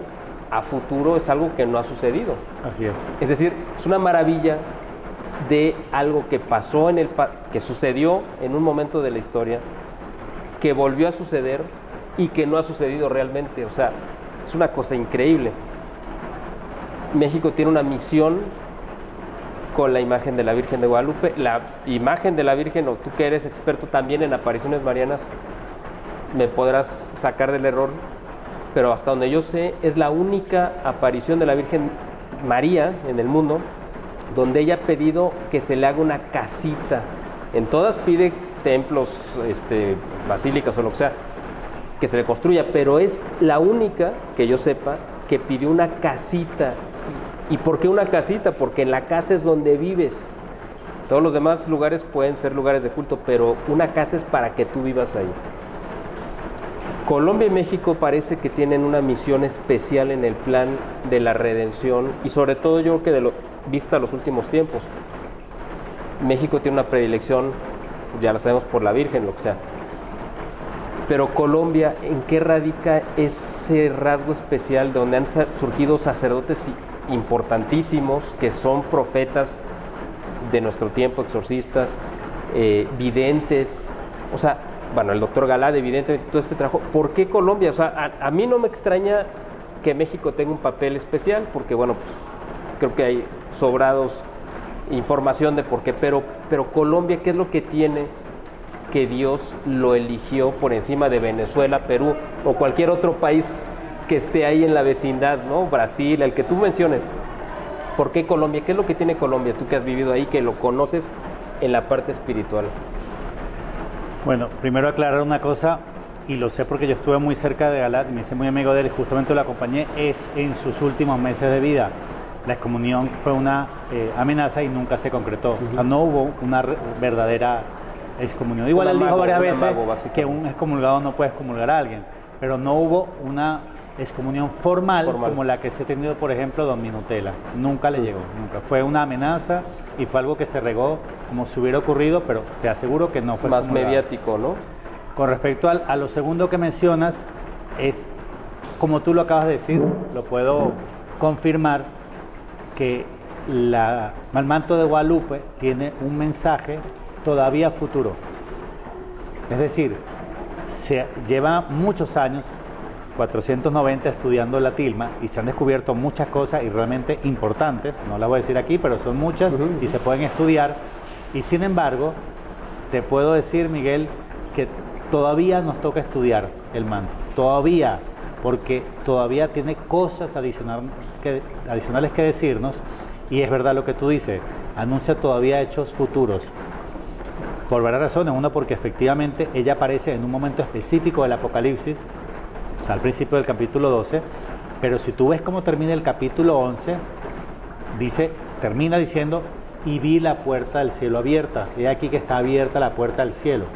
a futuro es algo que no ha sucedido. Así es. Es decir, es una maravilla de algo que pasó que sucedió en un momento de la historia, que volvió a suceder y que no ha sucedido realmente. O sea, es una cosa increíble. México tiene una misión con la imagen de la Virgen de Guadalupe. La imagen de la Virgen, o tú que eres experto también en apariciones marianas, me podrás sacar del error, pero hasta donde yo sé, es la única aparición de la Virgen María en el mundo donde ella ha pedido que se le haga una casita. En todas pide templos, basílicas o lo que sea, que se le construya, pero es la única, que yo sepa, que pidió una casita. ¿Y por qué una casita? Porque en la casa es donde vives. Todos los demás lugares pueden ser lugares de culto, pero una casa es para que tú vivas ahí. Colombia y México parece que tienen una misión especial en el plan de la redención, y sobre todo yo creo que vista los últimos tiempos. México tiene una predilección, ya la sabemos, por la Virgen, lo que sea. Pero Colombia, ¿en qué radica ese rasgo especial donde han surgido sacerdotes importantísimos que son profetas de nuestro tiempo, exorcistas, videntes, o sea, bueno, el doctor Galad, evidentemente, todo este trabajo. ¿Por qué Colombia? O sea, a mí no me extraña que México tenga un papel especial, porque bueno, pues, creo que hay sobrados información de por qué, pero Colombia, ¿qué es lo que tiene que Dios lo eligió por encima de Venezuela, Perú o cualquier otro país que esté ahí en la vecindad, ¿no? Brasil, el que tú menciones? ¿Por qué Colombia? ¿Qué es lo que tiene Colombia? Tú que has vivido ahí, que lo conoces en la parte espiritual. Bueno, primero aclarar una cosa, y lo sé porque yo estuve muy cerca de Galad, me hice muy amigo de él, justamente lo acompañé, es en sus últimos meses de vida. La excomunión fue una amenaza y nunca se concretó. O sea, no hubo una verdadera excomunión. Igual él dijo varias veces que un excomulgado no puede excomulgar a alguien, pero no hubo una excomunión formal como la que se ha tenido, por ejemplo, Don Minutela. Nunca le llegó, nunca. Fue una amenaza y fue algo que se regó como si hubiera ocurrido, pero te aseguro que no fue más mediático, ¿no? Con respecto a lo segundo que mencionas, es, como tú lo acabas de decir, lo puedo confirmar, que el manto de Guadalupe tiene un mensaje todavía futuro. Es decir, se lleva muchos años, 490, estudiando la tilma, y se han descubierto muchas cosas y realmente importantes, no las voy a decir aquí, pero son muchas y se pueden estudiar. Y sin embargo, te puedo decir, Miguel, que todavía nos toca estudiar el manto, todavía, porque todavía tiene cosas adicionales que decirnos, y es verdad lo que tú dices, anuncia todavía hechos futuros, por varias razones. Una, porque efectivamente ella aparece en un momento específico del Apocalipsis, al principio del capítulo 12, pero si tú ves cómo termina el capítulo 11, termina diciendo, y vi la puerta del cielo abierta. He aquí que está abierta la puerta del cielo.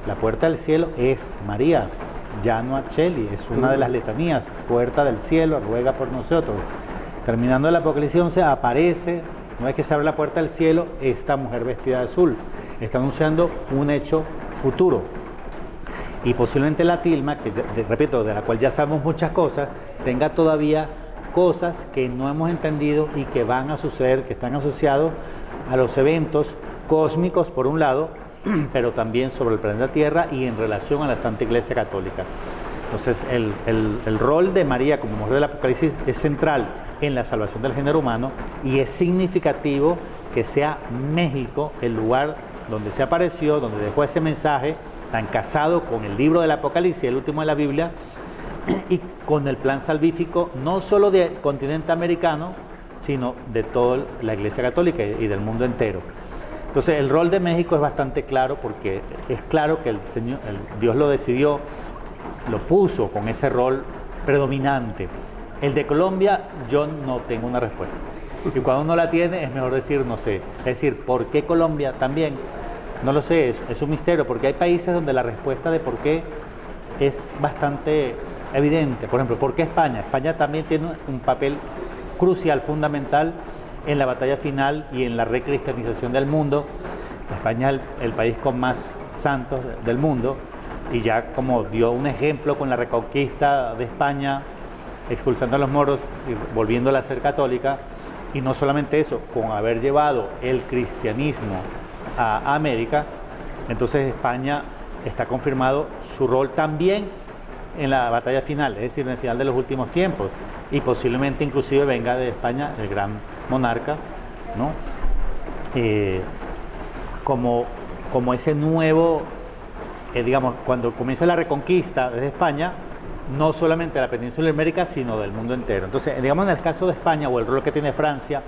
La puerta del cielo es María, Llano Acheli, es una de las letanías, puerta del cielo, ruega por nosotros. Terminando el Apocalipsis 11, aparece, no es que se abre la puerta del cielo, esta mujer vestida de azul. Está anunciando un hecho futuro. Y posiblemente la tilma, que repito, de la cual ya sabemos muchas cosas, tenga todavía cosas que no hemos entendido y que van a suceder, que están asociados a los eventos cósmicos por un lado, pero también sobre el planeta Tierra y en relación a la Santa Iglesia Católica. Entonces, el rol de María como mujer del Apocalipsis es central en la salvación del género humano, y es significativo que sea México el lugar donde se apareció, donde dejó ese mensaje tan casado con el libro del Apocalipsis, el último de la Biblia, y con el plan salvífico no solo del continente americano, sino de toda la Iglesia Católica y del mundo entero. Entonces, el rol de México es bastante claro, porque es claro que Dios lo decidió, lo puso con ese rol predominante. El de Colombia, yo no tengo una respuesta. Y cuando uno la tiene, es mejor decir no sé. Es decir, ¿por qué Colombia también? No lo sé, es un misterio, porque hay países donde la respuesta de por qué es bastante evidente. Por ejemplo, ¿por qué España? España también tiene un papel crucial, fundamental, en la batalla final y en la recristianización del mundo. España es el país con más santos del mundo, y ya como dio un ejemplo con la reconquista de España, expulsando a los moros y volviéndola a ser católica. Y no solamente eso, con haber llevado el cristianismo a América, entonces España está confirmado su rol también en la batalla final, es decir, en el final de los últimos tiempos, y posiblemente inclusive venga de España el gran monarca, ¿no? Como ese nuevo, digamos, cuando comienza la reconquista desde España, no solamente de la península ibérica, sino del mundo entero. Entonces, digamos, en el caso de España, o el rol que tiene Francia,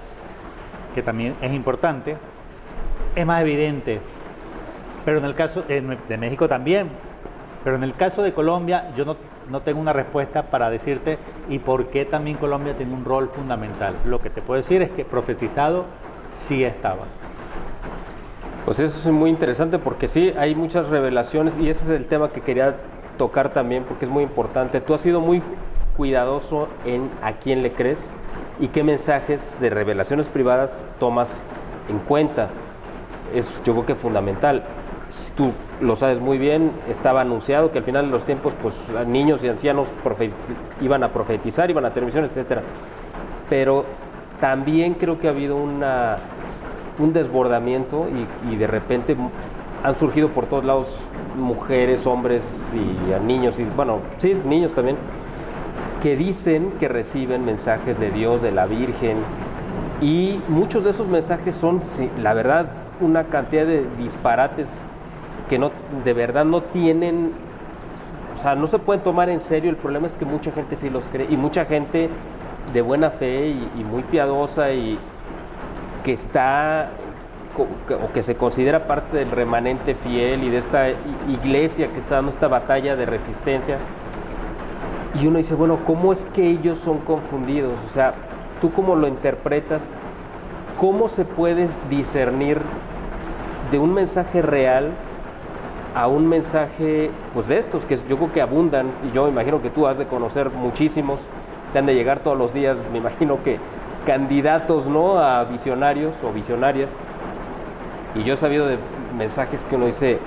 que también es importante, es más evidente, pero en el caso de México también, pero en el caso de Colombia, yo no tengo una respuesta para decirte y por qué también Colombia tiene un rol fundamental. Lo que te puedo decir es que profetizado sí estaba. Pues eso es muy interesante, porque sí, hay muchas revelaciones, y ese es el tema que quería tocar también, porque es muy importante. Tú has sido muy cuidadoso en a quién le crees y qué mensajes de revelaciones privadas tomas en cuenta. Es, yo creo que fundamental. tú lo sabes muy bien, estaba anunciado que al final de los tiempos, pues niños y ancianos iban a profetizar, iban a tener visiones, etcétera. Pero también creo que ha habido un desbordamiento y de repente han surgido por todos lados mujeres, hombres y niños, y bueno, sí, niños también, que dicen que reciben mensajes de Dios, de la Virgen, y muchos de esos mensajes son, sí, la verdad, una cantidad de disparates que no, de verdad no tienen, o sea, no se pueden tomar en serio. El problema es que mucha gente sí los cree, y mucha gente de buena fe y muy piadosa, y que está o que se considera parte del remanente fiel y de esta iglesia que está dando esta batalla de resistencia. Y uno dice, bueno, ¿cómo es que ellos son confundidos? O sea, ¿tú cómo lo interpretas? ¿Cómo se puede discernir de un mensaje real a un mensaje, pues de estos, que yo creo que abundan, y yo imagino que tú has de conocer muchísimos, te han de llegar todos los días, me imagino que candidatos, ¿no?, a visionarios o visionarias, y yo he sabido de mensajes que uno dice,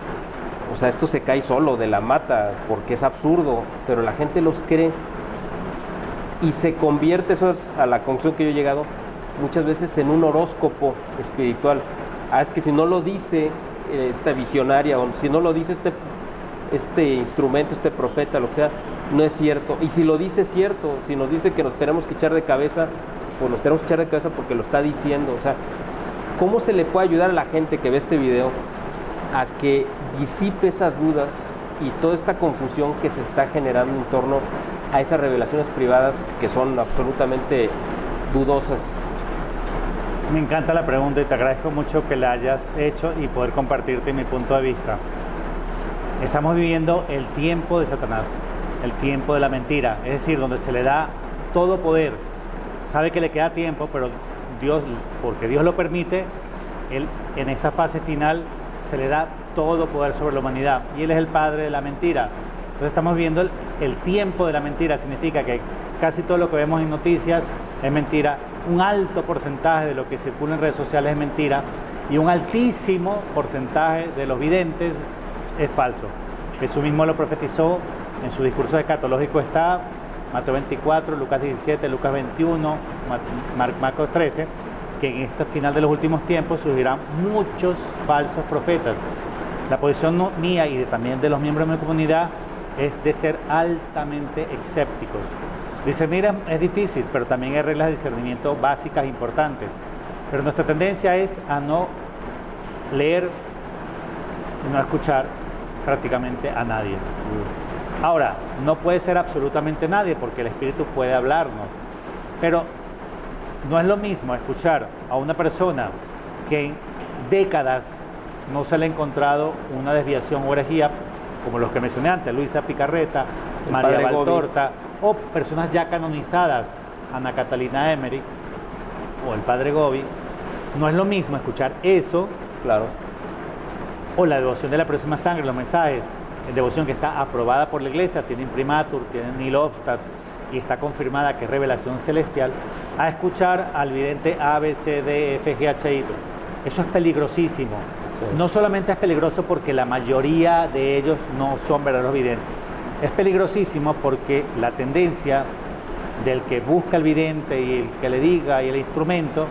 o sea, esto se cae solo de la mata, porque es absurdo, pero la gente los cree, y se convierte, eso es a la conclusión que yo he llegado, muchas veces en un horóscopo espiritual. Es que si no lo dice esta visionaria, o si no lo dice este instrumento, este profeta, lo que sea, no es cierto. Y si lo dice, es cierto. Si nos dice que nos tenemos que echar de cabeza, pues nos tenemos que echar de cabeza porque lo está diciendo. O sea, ¿cómo se le puede ayudar a la gente que ve este video a que disipe esas dudas y toda esta confusión que se está generando en torno a esas revelaciones privadas que son absolutamente dudosas? Me encanta la pregunta y te agradezco mucho que la hayas hecho y poder compartirte mi punto de vista. Estamos viviendo el tiempo de Satanás, el tiempo de la mentira, es decir, donde se le da todo poder. Sabe que le queda tiempo, pero Dios, porque Dios lo permite, Él en esta fase final se le da todo poder sobre la humanidad, y Él es el padre de la mentira. Entonces estamos viendo el tiempo de la mentira. Significa que casi todo lo que vemos en noticias es mentira, un alto porcentaje de lo que circula en redes sociales es mentira, y un altísimo porcentaje de los videntes es falso. Jesús mismo lo profetizó en su discurso escatológico, está Mateo 24, Lucas 17, Lucas 21, Marcos 13, que en este final de los últimos tiempos surgirán muchos falsos profetas. La posición mía y también de los miembros de mi comunidad es de ser altamente escépticos. Discernir es difícil, pero también hay reglas de discernimiento básicas importantes. Pero nuestra tendencia es a no leer y no escuchar prácticamente a nadie. Ahora, no puede ser absolutamente nadie, porque el Espíritu puede hablarnos. Pero no es lo mismo escuchar a una persona que en décadas no se le ha encontrado una desviación o herejía, como los que mencioné antes, Luisa Picarreta, María Valtorta, o personas ya canonizadas, Ana Catalina Emery o el Padre Gobi. No es lo mismo escuchar eso, claro, o la devoción de la próxima sangre, los mensajes, devoción que está aprobada por la Iglesia, tiene imprimatur, tiene nihil obstat y está confirmada que es revelación celestial, a escuchar al vidente A, B, C, D, F, G, H, I. Eso es peligrosísimo. Sí. No solamente es peligroso porque la mayoría de ellos no son verdaderos videntes. Es peligrosísimo porque la tendencia del que busca el vidente y el que le diga y el instrumento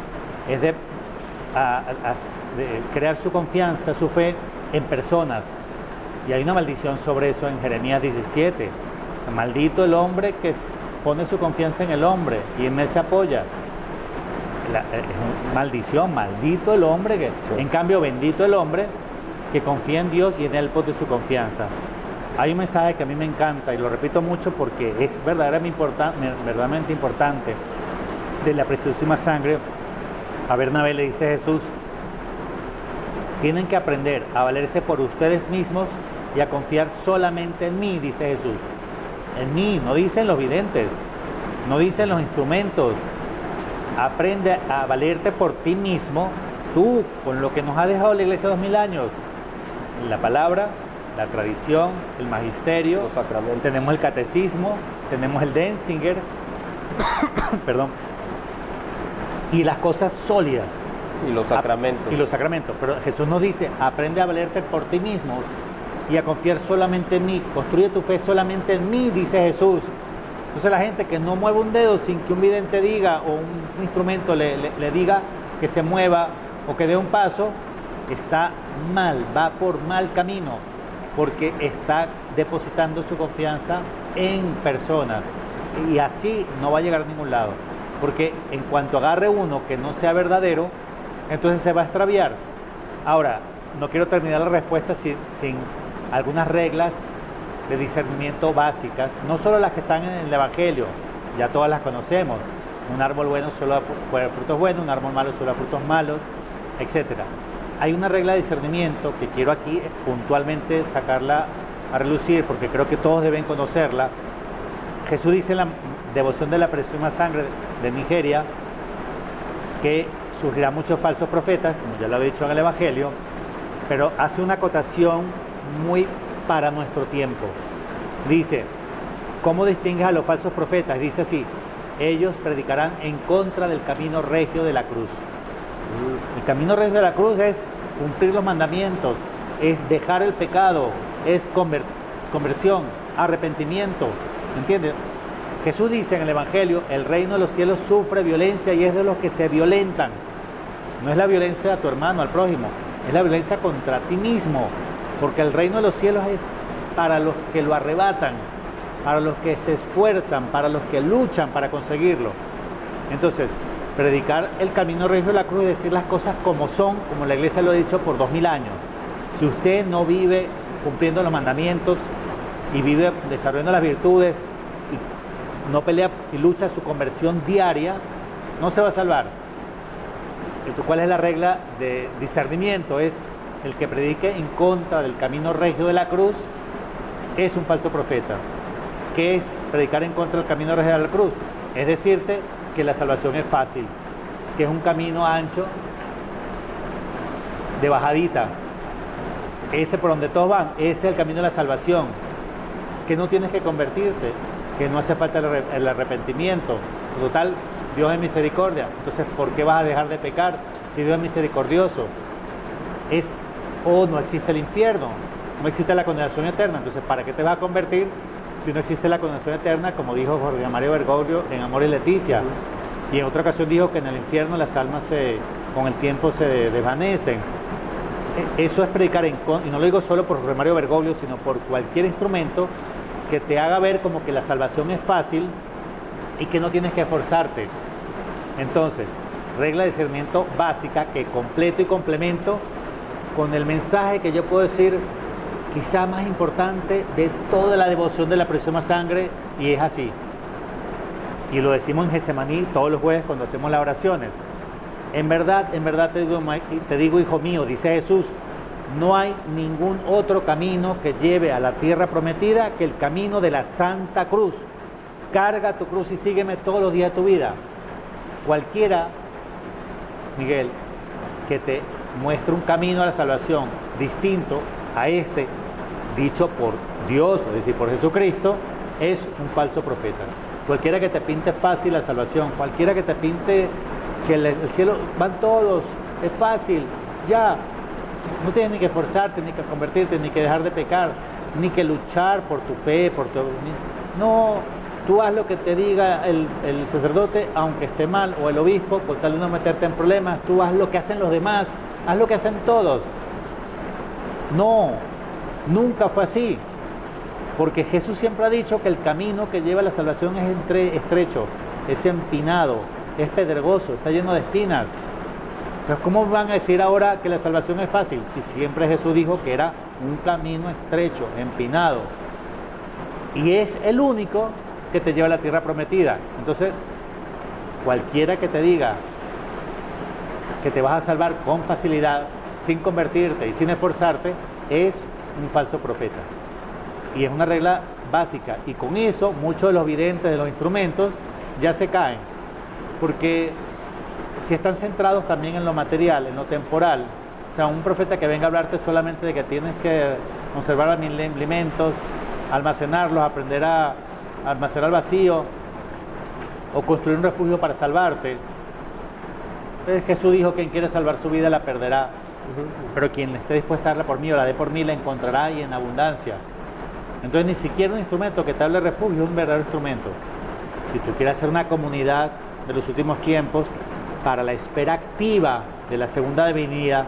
es de crear su confianza, su fe en personas. Y hay una maldición sobre eso en Jeremías 17. O sea, maldito el hombre que pone su confianza en el hombre y en él se apoya. Es maldición, maldito el hombre que, sí. En cambio, bendito el hombre que confía en Dios y en él pone su confianza. Hay un mensaje que a mí me encanta y lo repito mucho porque es verdaderamente importante, de la preciosísima sangre. A Bernabé le dice Jesús: tienen que aprender a valerse por ustedes mismos y a confiar solamente en mí, dice Jesús. En mí, no dicen los videntes, no dicen los instrumentos. Aprende a valerte por ti mismo, tú, con lo que nos ha dejado la Iglesia 2000 años. La palabra, la tradición, el magisterio, los sacramentos. Tenemos el catecismo, tenemos el Denzinger, perdón, y las cosas sólidas. Y los sacramentos. Y los sacramentos. Pero Jesús nos dice, aprende a valerte por ti mismos y a confiar solamente en mí. Construye tu fe solamente en mí, dice Jesús. Entonces la gente que no mueve un dedo sin que un vidente diga o un instrumento le diga que se mueva o que dé un paso, está mal, va por mal camino, porque está depositando su confianza en personas y así no va a llegar a ningún lado, porque en cuanto agarre uno que no sea verdadero, entonces se va a extraviar. Ahora, no quiero terminar la respuesta sin algunas reglas de discernimiento básicas, no solo las que están en el Evangelio, ya todas las conocemos. Un árbol bueno solo da frutos buenos, un árbol malo solo da frutos malos, etc. Hay una regla de discernimiento que quiero aquí puntualmente sacarla a relucir, porque creo que todos deben conocerla. Jesús dice en la devoción de la preciosa sangre de Nigeria que surgirán muchos falsos profetas, como ya lo he dicho en el Evangelio, pero hace una acotación muy para nuestro tiempo. Dice, ¿cómo distingues a los falsos profetas? Dice así, ellos predicarán en contra del camino regio de la cruz. El camino regio de la cruz es cumplir los mandamientos, es dejar el pecado, es conversión, arrepentimiento, ¿entiendes? Jesús dice en el Evangelio, el reino de los cielos sufre violencia y es de los que se violentan. No es la violencia a tu hermano, al prójimo, es la violencia contra ti mismo, porque el reino de los cielos es para los que lo arrebatan, para los que se esfuerzan, para los que luchan para conseguirlo. Entonces, predicar el camino regio de la cruz y decir las cosas como son, como la iglesia lo ha dicho por 2000 años. Si usted no vive cumpliendo los mandamientos y vive desarrollando las virtudes y no pelea y lucha su conversión diaria, no se va a salvar. Entonces, ¿cuál es la regla de discernimiento? Es el que predique en contra del camino regio de la cruz es un falso profeta. ¿Qué es predicar en contra del camino regio de la cruz? Es decirte que la salvación es fácil, que es un camino ancho, de bajadita. Ese por donde todos van, ese es el camino de la salvación. Que no tienes que convertirte, que no hace falta el arrepentimiento. Total, Dios es misericordia. Entonces, ¿por qué vas a dejar de pecar si Dios es misericordioso? No existe el infierno, no existe la condenación eterna. Entonces, ¿para qué te vas a convertir si no existe la condenación eterna? Como dijo Jorge Mario Bergoglio en Amor y Leticia. Y en otra ocasión dijo que en el infierno las almas con el tiempo se desvanecen. Eso es predicar y no lo digo solo por Jorge Mario Bergoglio, sino por cualquier instrumento que te haga ver como que la salvación es fácil y que no tienes que esforzarte. Entonces, regla de discernimiento básica que completo y complemento con el mensaje que yo puedo decir quizá más importante de toda la devoción de la preciosa sangre, y es así. Y lo decimos en Getsemaní todos los jueves cuando hacemos las oraciones. En verdad te digo, hijo mío, dice Jesús, no hay ningún otro camino que lleve a la tierra prometida que el camino de la Santa Cruz. Carga tu cruz y sígueme todos los días de tu vida. Cualquiera, Miguel, que te muestre un camino a la salvación distinto a este dicho por Dios, es decir, por Jesucristo, es un falso profeta. Cualquiera que te pinte fácil la salvación, cualquiera que te pinte que el cielo van todos, es fácil, ya, no tienes ni que esforzarte, ni que convertirte, ni que dejar de pecar, ni que luchar por tu fe, no, tú haz lo que te diga el sacerdote, aunque esté mal, o el obispo, por tal de no meterte en problemas, tú haz lo que hacen los demás, haz lo que hacen todos. No, nunca fue así, porque Jesús siempre ha dicho que el camino que lleva a la salvación es estrecho, es empinado, es pedregoso, está lleno de espinas. Pero ¿cómo van a decir ahora que la salvación es fácil? Si siempre Jesús dijo que era un camino estrecho, empinado, y es el único que te lleva a la tierra prometida. Entonces, cualquiera que te diga que te vas a salvar con facilidad, sin convertirte y sin esforzarte, es un falso profeta. Y es una regla básica. Y con eso, muchos de los videntes de los instrumentos ya se caen. Porque si están centrados también en lo material, en lo temporal, o sea, un profeta que venga a hablarte solamente de que tienes que conservar alimentos, almacenarlos, aprender a almacenar vacío o construir un refugio para salvarte, Jesús dijo, quien quiere salvar su vida la perderá, pero quien esté dispuesto a darla por mí o la dé por mí la encontrará y en abundancia. Entonces ni siquiera un instrumento que te hable de refugio es un verdadero instrumento. Si tú quieres hacer una comunidad de los últimos tiempos para la espera activa de la segunda venida,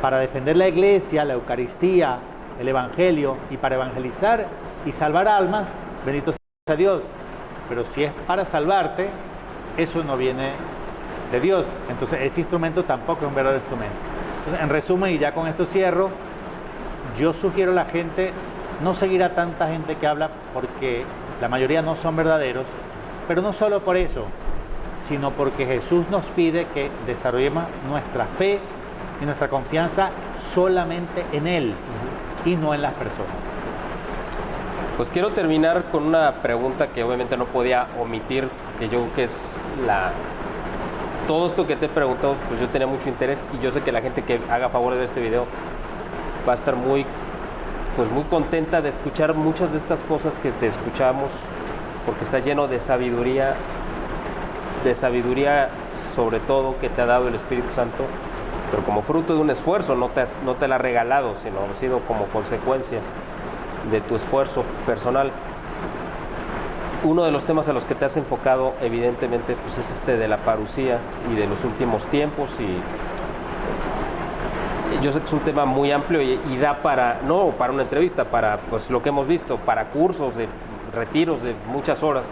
para defender la iglesia, la Eucaristía, el Evangelio y para evangelizar y salvar almas, bendito sea Dios. Pero si es para salvarte, eso no viene de Dios. Entonces ese instrumento tampoco es un verdadero instrumento. Entonces, en resumen, y ya con esto cierro, yo sugiero a la gente no seguir a tanta gente que habla porque la mayoría no son verdaderos, pero no solo por eso, sino porque Jesús nos pide que desarrollemos nuestra fe y nuestra confianza solamente en Él y no en las personas. Pues quiero terminar con una pregunta que obviamente no podía omitir, que yo creo que es todo esto que te he preguntado, pues yo tenía mucho interés y yo sé que la gente que haga favor de ver este video va a estar muy contenta de escuchar muchas de estas cosas que te escuchamos, porque está lleno de sabiduría sobre todo que te ha dado el Espíritu Santo, pero como fruto de un esfuerzo, no te la ha regalado, sino ha sido como consecuencia de tu esfuerzo personal. Uno de los temas a los que te has enfocado, evidentemente, pues es este de la parucía y de los últimos tiempos, y yo sé que es un tema muy amplio y da para, no para una entrevista, para pues lo que hemos visto, para cursos, de retiros de muchas horas.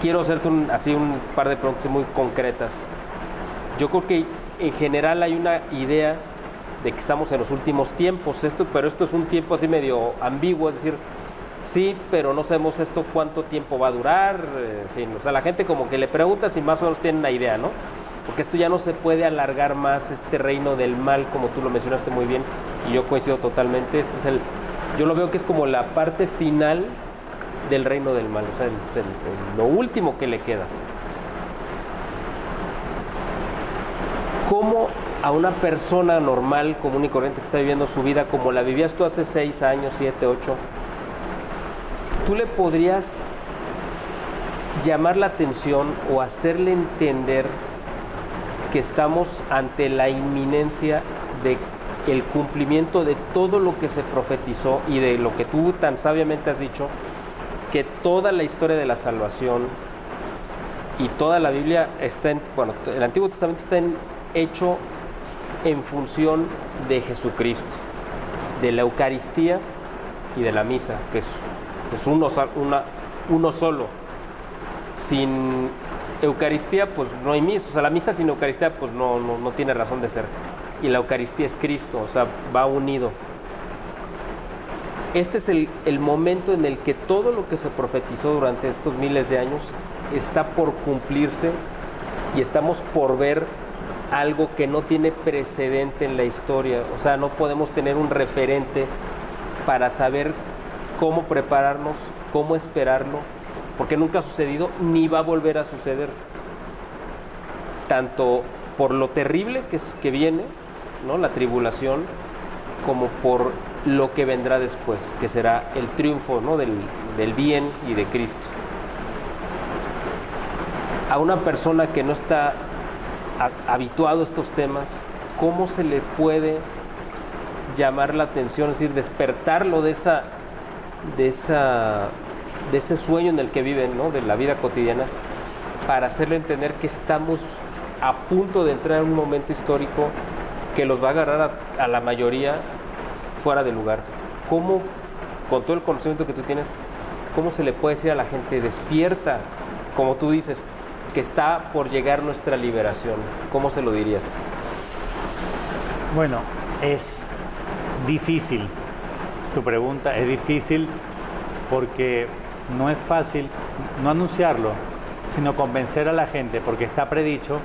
Quiero hacerte un par de preguntas muy concretas. Yo creo que en general hay una idea de que estamos en los últimos tiempos, pero esto es un tiempo así medio ambiguo, es decir, sí, pero no sabemos esto cuánto tiempo va a durar, en fin, o sea, la gente como que le pregunta si más o menos tiene una idea, ¿no? Porque esto ya no se puede alargar más, este reino del mal, como tú lo mencionaste muy bien, y yo coincido totalmente. Yo lo veo que es como la parte final del reino del mal, o sea, es lo último que le queda. ¿Cómo a una persona normal, común y corriente que está viviendo su vida como la vivías tú hace 6 años, 7, 8, tú le podrías llamar la atención o hacerle entender que estamos ante la inminencia de el cumplimiento de todo lo que se profetizó y de lo que tú tan sabiamente has dicho, que toda la historia de la salvación y toda la Biblia está el Antiguo Testamento está hecho en función de Jesucristo, de la Eucaristía y de la misa, que es uno solo. Sin Eucaristía, pues no hay misa. O sea, la misa sin Eucaristía, pues no tiene razón de ser. Y la Eucaristía es Cristo, o sea, va unido. Este es el momento en el que todo lo que se profetizó durante estos miles de años está por cumplirse y estamos por ver algo que no tiene precedente en la historia. O sea, no podemos tener un referente para saber cómo prepararnos, cómo esperarlo, porque nunca ha sucedido ni va a volver a suceder. Tanto por lo terrible que viene, ¿no? La tribulación, como por lo que vendrá después, que será el triunfo, ¿no? del bien y de Cristo. A una persona que no está habituado a estos temas, ¿cómo se le puede llamar la atención, es decir, despertarlo de ese sueño en el que viven, ¿no? De la vida cotidiana, para hacerle entender que estamos a punto de entrar en un momento histórico que los va a agarrar a la mayoría fuera de lugar? ¿Cómo, con todo el conocimiento que tú tienes, cómo se le puede decir a la gente, despierta, como tú dices, que está por llegar nuestra liberación? ¿Cómo se lo dirías? Bueno, es difícil. Tu pregunta es difícil porque no es fácil no anunciarlo, sino convencer a la gente, porque está predicho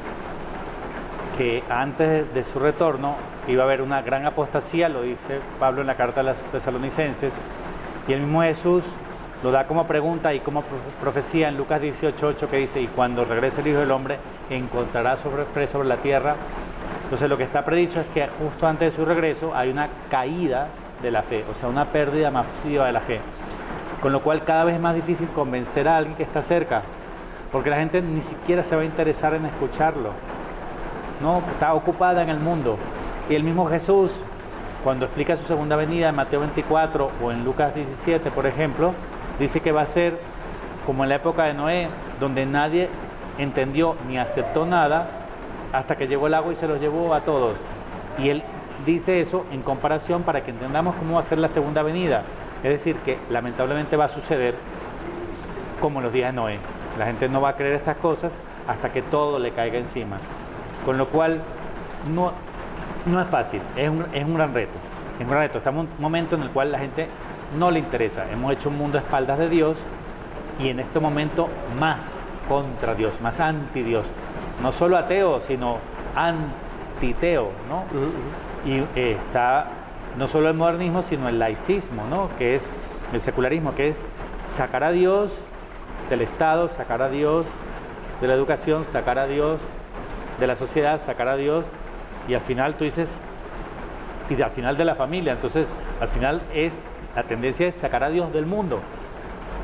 que antes de su retorno iba a haber una gran apostasía, lo dice Pablo en la carta a los tesalonicenses, y el mismo Jesús lo da como pregunta y como profecía en Lucas 18:8, que dice: y cuando regrese el Hijo del Hombre, encontrará fe sobre la tierra. Entonces lo que está predicho es que justo antes de su regreso hay una caída de la fe, o sea, una pérdida masiva de la fe, con lo cual cada vez es más difícil convencer a alguien que está cerca, porque la gente ni siquiera se va a interesar en escucharlo. No, está ocupada en el mundo. Y el mismo Jesús, cuando explica su segunda venida en Mateo 24 o en Lucas 17, por ejemplo, dice que va a ser como en la época de Noé, donde nadie entendió ni aceptó nada hasta que llegó el agua y se los llevó a todos. Y él dice eso en comparación para que entendamos cómo va a ser la segunda venida. Es decir, que lamentablemente va a suceder como en los días de Noé. La gente no va a creer estas cosas hasta que todo le caiga encima. Con lo cual, no es fácil, es un gran reto. Es un gran reto. Estamos en un momento en el cual la gente no le interesa. Hemos hecho un mundo a espaldas de Dios y en este momento más contra Dios, más anti Dios. No solo ateo, sino antiteo, ¿no? Y está no solo el modernismo, sino el laicismo, ¿no? Que es el secularismo, que es sacar a Dios del Estado, sacar a Dios de la educación, sacar a Dios de la sociedad, sacar a Dios, y al final tú dices, y al final de la familia, entonces al final la tendencia es sacar a Dios del mundo.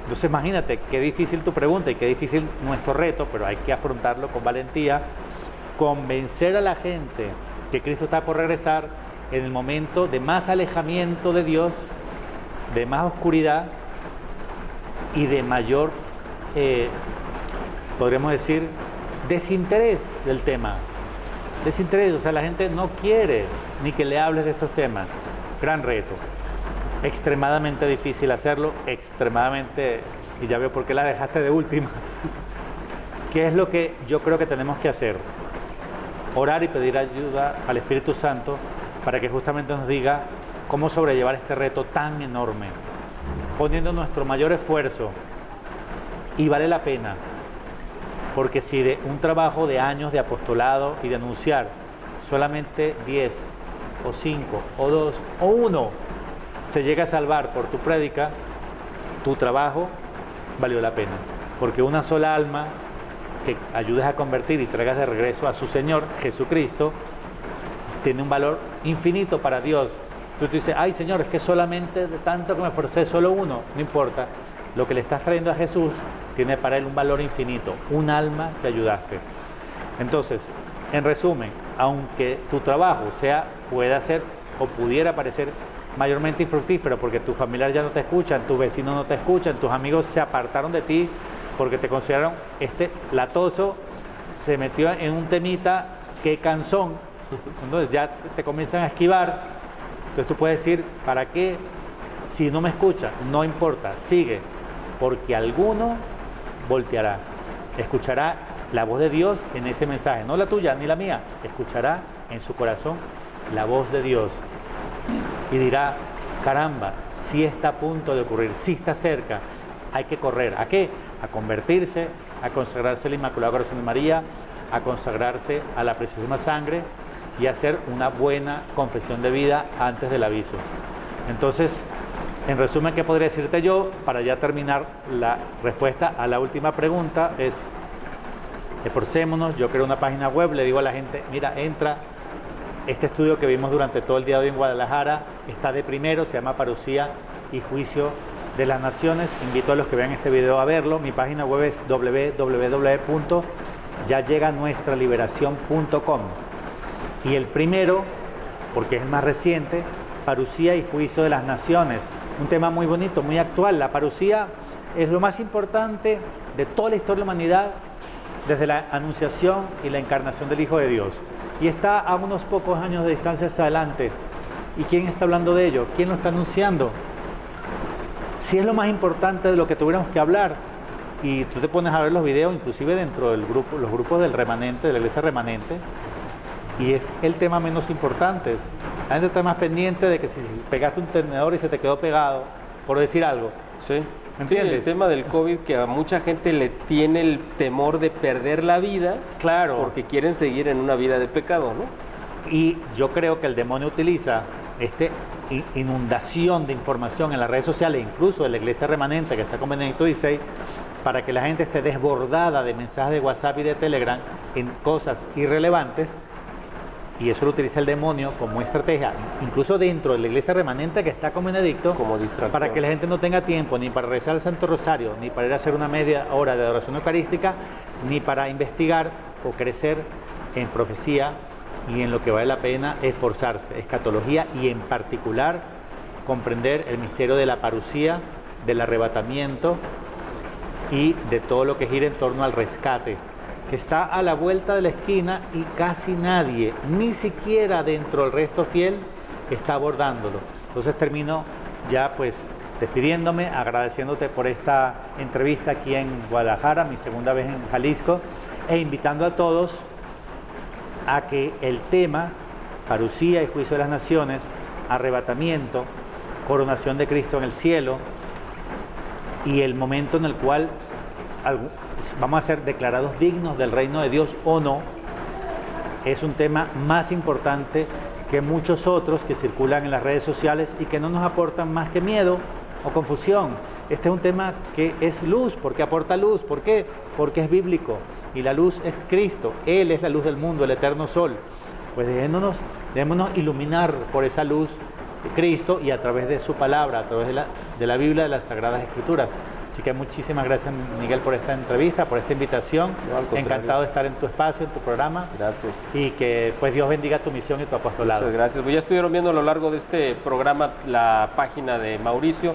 Entonces imagínate qué difícil tu pregunta y qué difícil nuestro reto, pero hay que afrontarlo con valentía, convencer a la gente que Cristo está por regresar en el momento de más alejamiento de Dios, de más oscuridad y de mayor, podríamos decir, desinterés del tema. Desinterés, o sea, la gente no quiere ni que le hables de estos temas. Gran reto. Extremadamente difícil hacerlo, extremadamente, y ya veo por qué la dejaste de última. ¿Qué es lo que yo creo que tenemos que hacer? Orar y pedir ayuda al Espíritu Santo para que justamente nos diga cómo sobrellevar este reto tan enorme, poniendo nuestro mayor esfuerzo, y vale la pena, porque si de un trabajo de años de apostolado y de anunciar solamente 10 o 5 o 2 o 1 se llega a salvar por tu prédica, tu trabajo valió la pena, porque una sola alma que ayudes a convertir y traigas de regreso a su Señor Jesucristo tiene un valor infinito para Dios. Tú te dices, ay Señor, es que solamente de tanto que me esforcé, solo uno, no importa. Lo que le estás trayendo a Jesús tiene para él un valor infinito, un alma que ayudaste. Entonces, en resumen, aunque tu trabajo pueda ser o pudiera parecer mayormente infructífero porque tus familiares ya no te escuchan, tus vecinos no te escuchan, tus amigos se apartaron de ti porque te consideraron latoso, se metió en un temita que cansón, entonces ya te comienzan a esquivar. Entonces tú puedes decir, ¿para qué? Si no me escucha, no importa, sigue, porque alguno volteará, escuchará la voz de Dios en ese mensaje, no la tuya ni la mía, escuchará en su corazón la voz de Dios y dirá, caramba, sí está a punto de ocurrir, sí está cerca, hay que correr. ¿A qué? A convertirse, a consagrarse al Inmaculado Corazón de María, a consagrarse a la preciosísima sangre y a hacer una buena confesión de vida antes del aviso. Entonces, en resumen, ¿qué podría decirte yo? Para ya terminar la respuesta a la última pregunta es, esforcémonos. Yo creo una página web, le digo a la gente, mira, entra, este estudio que vimos durante todo el día de hoy en Guadalajara está de primero, se llama Parucía y Juicio de las Naciones. Invito a los que vean este video a verlo. Mi página web es www.yayeganuestraliberacion.com y el primero, porque es el más reciente, Parucía y Juicio de las Naciones. Un tema muy bonito, muy actual. La parucía es lo más importante de toda la historia de la humanidad desde la anunciación y la encarnación del Hijo de Dios. Y está a unos pocos años de distancia hacia adelante. ¿Y quién está hablando de ello? ¿Quién lo está anunciando? Si es lo más importante de lo que tuviéramos que hablar, y tú te pones a ver los videos, inclusive dentro del grupo, los grupos del remanente, de la iglesia remanente, y es el tema menos importante. La gente está más pendiente de que si pegaste un tenedor y se te quedó pegado, por decir algo. Sí. ¿Me entiendes? Sí, el tema del COVID, que a mucha gente le tiene el temor de perder la vida, claro, porque quieren seguir en una vida de pecado, ¿no? Y yo creo que el demonio utiliza esta inundación de información en las redes sociales, incluso de la iglesia remanente que está con Benedicto XVI, para que la gente esté desbordada de mensajes de WhatsApp y de Telegram en cosas irrelevantes, y eso lo utiliza el demonio como estrategia, incluso dentro de la iglesia remanente que está con Benedicto, como distractor, para que la gente no tenga tiempo ni para rezar el Santo Rosario, ni para ir a hacer una media hora de adoración eucarística, ni para investigar o crecer en profecía y en lo que vale la pena esforzarse, escatología, y en particular comprender el misterio de la parucía, del arrebatamiento y de todo lo que gira en torno al rescate, que está a la vuelta de la esquina y casi nadie, ni siquiera dentro del resto fiel, está abordándolo. Entonces termino ya pues despidiéndome, agradeciéndote por esta entrevista aquí en Guadalajara, mi segunda vez en Jalisco, e invitando a todos a que el tema parucía y juicio de las naciones, arrebatamiento, coronación de Cristo en el cielo y el momento en el cual vamos a ser declarados dignos del reino de Dios o no, es un tema más importante que muchos otros que circulan en las redes sociales y que no nos aportan más que miedo o confusión. Este es un tema que es luz, porque aporta luz. ¿Por qué? Porque es bíblico y la luz es Cristo. Él es la luz del mundo, el eterno sol. Pues dejémonos iluminar por esa luz de Cristo y a través de su palabra, a través de la Biblia, de las Sagradas Escrituras. Así que muchísimas gracias, Miguel, por esta entrevista, por esta invitación. No, encantado de estar en tu espacio, en tu programa. Gracias. Y que pues Dios bendiga tu misión y tu apostolado. Muchas gracias. Pues ya estuvieron viendo a lo largo de este programa la página de Mauricio.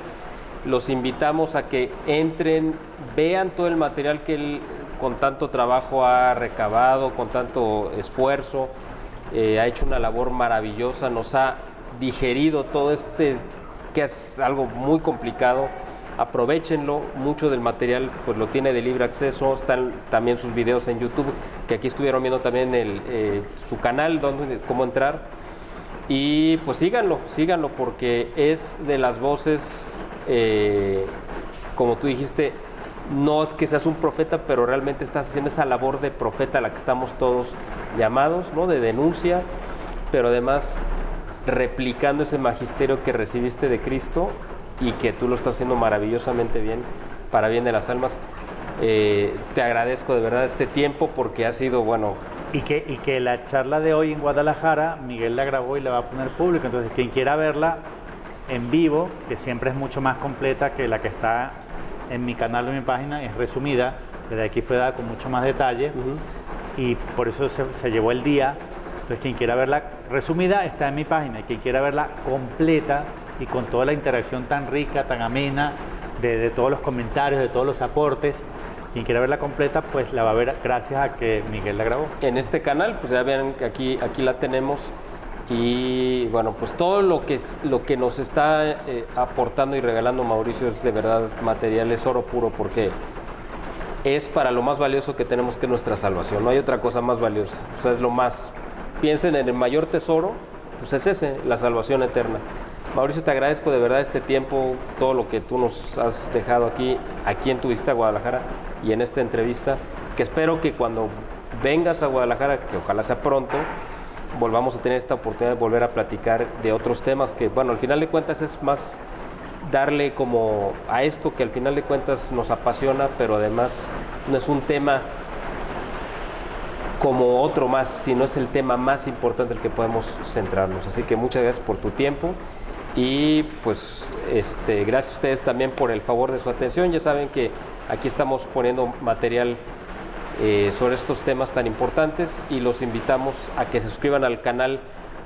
Los invitamos a que entren, vean todo el material que él con tanto trabajo ha recabado, con tanto esfuerzo. Ha hecho una labor maravillosa, nos ha digerido todo que es algo muy complicado. Aprovechenlo, mucho del material pues lo tiene de libre acceso, están también sus videos en YouTube, que aquí estuvieron viendo también su canal, cómo entrar, y pues síganlo porque es de las voces, como tú dijiste, no es que seas un profeta, pero realmente estás haciendo esa labor de profeta a la que estamos todos llamados, ¿no? De denuncia, pero además replicando ese magisterio que recibiste de Cristo y que tú lo estás haciendo maravillosamente bien, para bien de las almas. Te agradezco de verdad este tiempo porque ha sido, bueno... Y que la charla de hoy en Guadalajara, Miguel la grabó y la va a poner público, entonces quien quiera verla en vivo, que siempre es mucho más completa que la que está en mi canal o en mi página, es resumida, desde aquí fue dada con mucho más detalle, y por eso se llevó el día. Entonces quien quiera verla resumida está en mi página, y quien quiera verla completa y con toda la interacción tan rica, tan amena, de todos los comentarios, de todos los aportes, quien quiera verla completa, pues la va a ver gracias a que Miguel la grabó. En este canal, pues ya ven que aquí la tenemos, y bueno, pues todo lo que nos está aportando y regalando Mauricio es de verdad material, es oro puro, porque es para lo más valioso que tenemos, que es nuestra salvación. No hay otra cosa más valiosa, o sea, es lo más... Piensen en el mayor tesoro, pues es ese, la salvación eterna. Mauricio, te agradezco de verdad este tiempo, todo lo que tú nos has dejado aquí en tu visita a Guadalajara y en esta entrevista, que espero que cuando vengas a Guadalajara, que ojalá sea pronto, volvamos a tener esta oportunidad de volver a platicar de otros temas que, bueno, al final de cuentas es más darle como a esto que al final de cuentas nos apasiona, pero además no es un tema como otro más, sino es el tema más importante en el que podemos centrarnos. Así que muchas gracias por tu tiempo. Y pues gracias a ustedes también por el favor de su atención. Ya saben que aquí estamos poniendo material sobre estos temas tan importantes, y los invitamos a que se suscriban al canal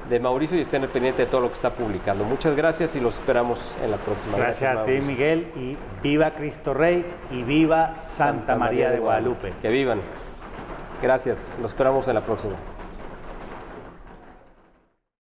de Mauricio y estén al pendiente de todo lo que está publicando. Muchas gracias y los esperamos en la próxima. Gracias a ti, Miguel, y viva Cristo Rey y viva Santa María de Guadalupe. Que vivan. Gracias, los esperamos en la próxima.